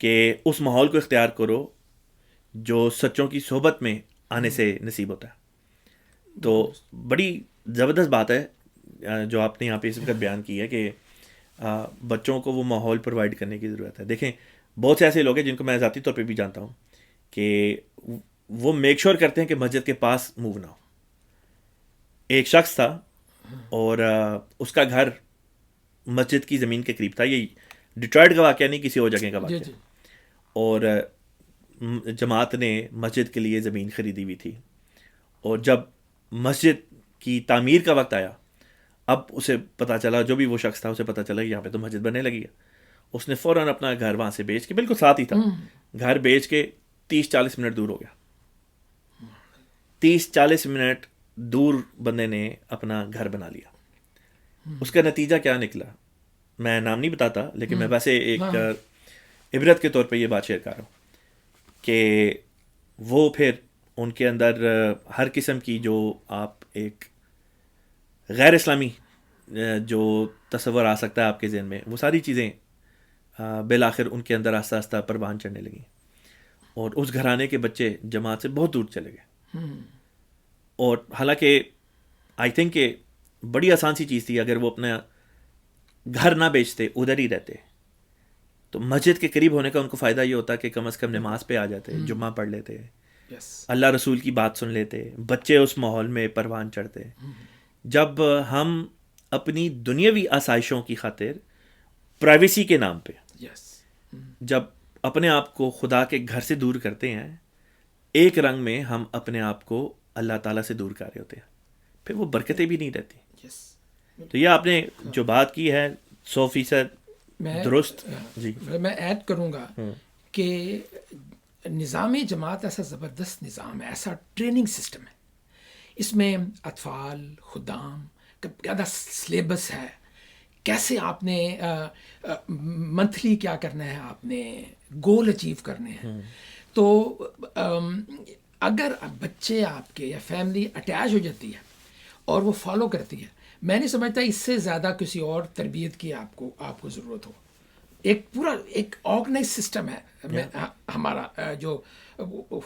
کہ اس ماحول کو اختیار کرو جو سچوں کی صحبت میں آنے سے نصیب ہوتا ہے. تو بڑی زبردست بات ہے جو آپ نے یہاں پہ اس وقت بیان کی ہے کہ بچوں کو وہ ماحول پرووائڈ کرنے کی ضرورت ہے. دیکھیں بہت سے ایسے لوگ ہیں جن کو میں ذاتی طور پہ بھی جانتا ہوں کہ وہ میک شور کرتے ہیں کہ مسجد کے پاس موو نہ ہو. ایک شخص تھا اور اس کا گھر مسجد کی زمین کے قریب تھا. یہ ڈیٹرائٹ کا واقعہ نہیں, کسی اور جگہ کا واقعہ. اور جماعت نے مسجد کے لیے زمین خریدی ہوئی تھی, اور جب مسجد کی تعمیر کا وقت آیا, اب اسے پتہ چلا, جو بھی وہ شخص تھا اسے پتہ چلا کہ یہاں پہ تو مسجد بننے لگی ہے. اس نے فوراً اپنا گھر وہاں سے بیچ کے, بالکل ساتھ ہی تھا, گھر بیچ کے 30-40 منٹ دور ہو گیا. 30-40 منٹ دور بندے نے اپنا گھر بنا لیا. اس کا نتیجہ کیا نکلا میں نام نہیں بتاتا، لیکن میں ویسے ایک عبرت کے طور پہ یہ بات شیئر کر رہا ہوں کہ وہ پھر ان کے اندر ہر قسم کی جو آپ ایک غیر اسلامی جو تصور آ سکتا ہے آپ کے ذہن میں، وہ ساری چیزیں بالآخر ان کے اندر آہستہ آہستہ پروان چڑھنے لگیں، اور اس گھرانے کے بچے جماعت سے بہت دور چلے گئے. اور حالانکہ آئی تھنک کہ بڑی آسان سی چیز تھی، اگر وہ اپنا گھر نہ بیچتے ادھر ہی رہتے تو مسجد کے قریب ہونے کا ان کو فائدہ یہ ہوتا کہ کم از کم نماز پہ آ جاتے، جمعہ پڑھ لیتے، اللہ رسول کی بات سن لیتے، بچے اس ماحول میں پروان چڑھتے. جب ہم اپنی دنیاوی آسائشوں کی خاطر پرائیویسی کے نام پہ جب اپنے آپ کو خدا کے گھر سے دور کرتے ہیں، ایک رنگ میں ہم اپنے آپ کو اللہ تعالیٰ سے دور کر رہے ہوتے ہیں، پھر وہ برکتیں بھی نہیں رہتی. تو یہ آپ نے جو بات کی ہے 100% درست. جی میں ایڈ کروں گا کہ نظام جماعت ایسا زبردست نظام ہے، ایسا ٹریننگ سسٹم ہے، اس میں اطفال، خدام، زیادہ سلیبس ہے، کیسے آپ نے منتھلی کیا کرنا ہے، آپ نے گول اچیو کرنے ہیں. تو اگر بچے آپ کے یا فیملی اٹیچ ہو جاتی ہے اور وہ فالو کرتی ہے، میں نہیں سمجھتا اس سے زیادہ کسی اور تربیت کی آپ کو ضرورت ہو. ایک پورا ایک آرگنائز سسٹم ہے ہمارا جو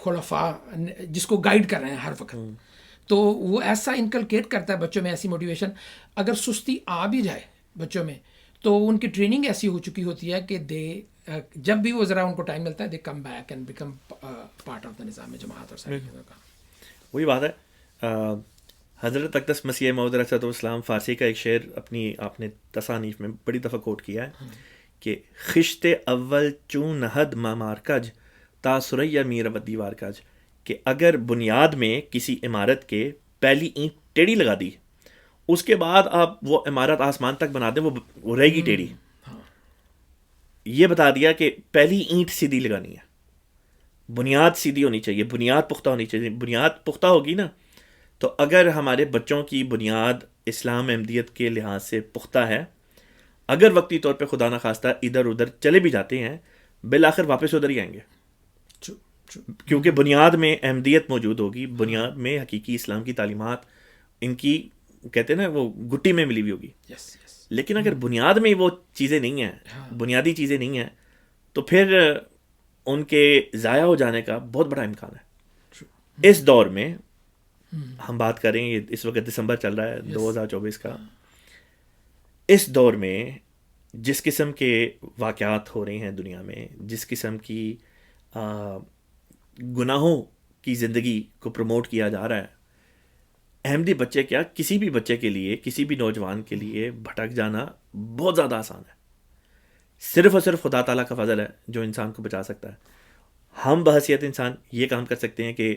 خلفاء جس کو گائیڈ کر رہے ہیں ہر وقت، تو وہ ایسا انکلکیٹ کرتا ہے بچوں میں ایسی موٹیویشن. اگر سستی آ بھی جائے بچوں میں تو ان کی ٹریننگ ایسی ہو چکی ہوتی ہے کہ جب بھی وہ ذرا ان کو ٹائم ملتا ہے they come back and become part of the nizam jamaat اور ساری چیزوں کا. وہی بات ہے. حضرت اقدس مسیح موعود علیہ السلام فارسی کا ایک شعر آپ نے تصانیف میں بڑی دفعہ کوٹ کیا ہے کہ خشت اول چون نہد مامار کج تا سریا میر و دیوار کج، کہ اگر بنیاد میں کسی عمارت کے پہلی اینٹ ٹیڑھی لگا دی، اس کے بعد آپ وہ عمارت آسمان تک بنا دیں، وہ رہے گی ٹیڑھی. یہ بتا دیا کہ پہلی اینٹ سیدھی لگانی ہے، بنیاد سیدھی ہونی چاہیے، بنیاد پختہ ہونی چاہیے. بنیاد پختہ ہوگی نا تو اگر ہمارے بچوں کی بنیاد اسلام احمدیت کے لحاظ سے پختہ ہے، اگر وقتی طور پہ خدا نخواستہ ادھر ادھر چلے بھی جاتے ہیں، بالآخر واپس ادھر ہی آئیں گے، کیونکہ بنیاد میں احمدیت موجود ہوگی، بنیاد میں حقیقی اسلام کی تعلیمات ان کی کہتے ہیں نا وہ گٹی میں ملی ہوئی ہوگی. لیکن اگر بنیاد میں وہ چیزیں نہیں ہیں، بنیادی چیزیں نہیں ہیں، تو پھر ان کے ضائع ہو جانے کا بہت بڑا امکان ہے. اس دور میں ہم بات کریں، اس وقت دسمبر چل رہا ہے 2024 کا، اس دور میں جس قسم کے واقعات ہو رہے ہیں دنیا میں، جس قسم کی گناہوں کی زندگی کو پروموٹ کیا جا رہا ہے، احمدی بچے کیا کسی بھی بچے کے لیے، کسی بھی نوجوان کے لیے بھٹک جانا بہت زیادہ آسان ہے. صرف اور صرف خدا تعالیٰ کا فضل ہے جو انسان کو بچا سکتا ہے. ہم بحیثیت انسان یہ کام کر سکتے ہیں کہ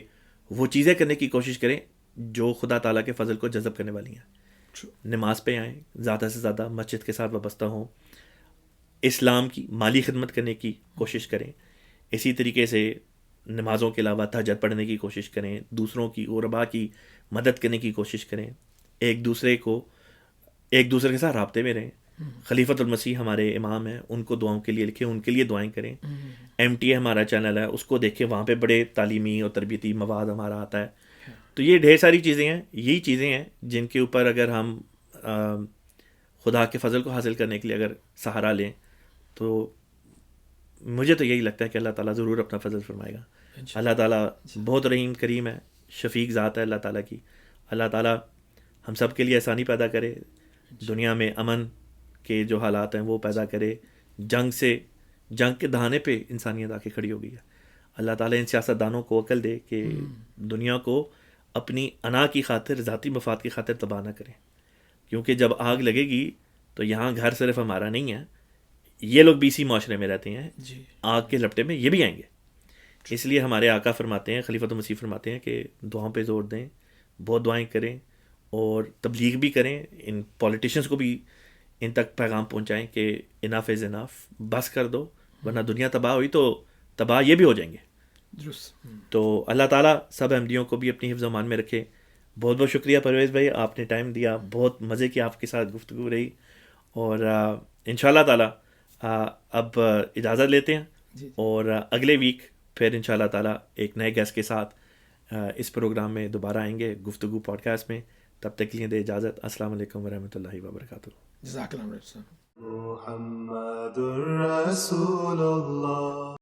وہ چیزیں کرنے کی کوشش کریں جو خدا تعالیٰ کے فضل کو جذب کرنے والی ہیں. نماز پہ آئیں، زیادہ سے زیادہ مسجد کے ساتھ وابستہ ہوں، اسلام کی مالی خدمت کرنے کی کوشش کریں. اسی طریقے سے نمازوں کے علاوہ تہجد پڑھنے کی کوشش کریں، دوسروں کی غربا کی مدد کرنے کی کوشش کریں، ایک دوسرے کے ساتھ رابطے میں رہیں. خلیفۃ المسیح ہمارے امام ہیں، ان کو دعاؤں کے لیے لکھیں، ان کے لیے دعائیں کریں. MTA ہمارا چینل ہے، اس کو دیکھیں، وہاں پہ بڑے تعلیمی اور تربیتی مواد ہمارا آتا ہے. تو یہ ڈھیر ساری چیزیں ہیں، یہی چیزیں ہیں جن کے اوپر اگر ہم خدا کے فضل کو حاصل کرنے کے لیے اگر سہارا لیں تو مجھے تو یہی لگتا ہے کہ اللہ تعالیٰ ضرور اپنا فضل فرمائے گا. اللہ تعالیٰ بہت رحیم کریم ہے، شفیق ذات ہے اللہ تعالیٰ کی. اللہ تعالیٰ ہم سب کے لیے آسانی پیدا کرے، دنیا میں امن کے جو حالات ہیں وہ پیدا کرے. جنگ کے دہانے پہ انسانیت آ کے کھڑی ہو گئی ہے. اللہ تعالیٰ ان سیاست دانوں کو عقل دے کہ دنیا کو اپنی انا کی خاطر، ذاتی مفاد کی خاطر تباہ نہ کریں، کیونکہ جب آگ لگے گی تو یہاں گھر صرف ہمارا نہیں ہے، یہ لوگ بھی اسی معاشرے میں رہتے ہیں، آگ کے لپٹے میں یہ بھی آئیں گے. اس لیے ہمارے آقا فرماتے ہیں، خلیفۃ المسیح فرماتے ہیں کہ دعاؤں پہ زور دیں، بہت دعائیں کریں اور تبلیغ بھی کریں. ان پولیٹیشنز کو بھی ان تک پیغام پہنچائیں کہ اناف از اناف، بس کر دو، ورنہ دنیا تباہ ہوئی تو تباہ یہ بھی ہو جائیں گے. تو اللہ تعالیٰ سب احمدیوں کو بھی اپنی حفظ و امان میں رکھے. بہت بہت شکریہ پرویز بھائی، آپ نے ٹائم دیا، بہت مزے کی آپ کے ساتھ گفتگو رہی، اور انشاءاللہ تعالیٰ اب اجازت لیتے ہیں، اور اگلے ویک پھر انشاءاللہ تعالیٰ ایک نئے گیسٹ کے ساتھ اس پروگرام میں دوبارہ آئیں گے، گفتگو پوڈ کاسٹ میں. تب تک کے لیے دے اجازت. السلام علیکم ورحمۃ اللہ وبرکاتہ. جزاک اللہ. محمد الرسول اللہ.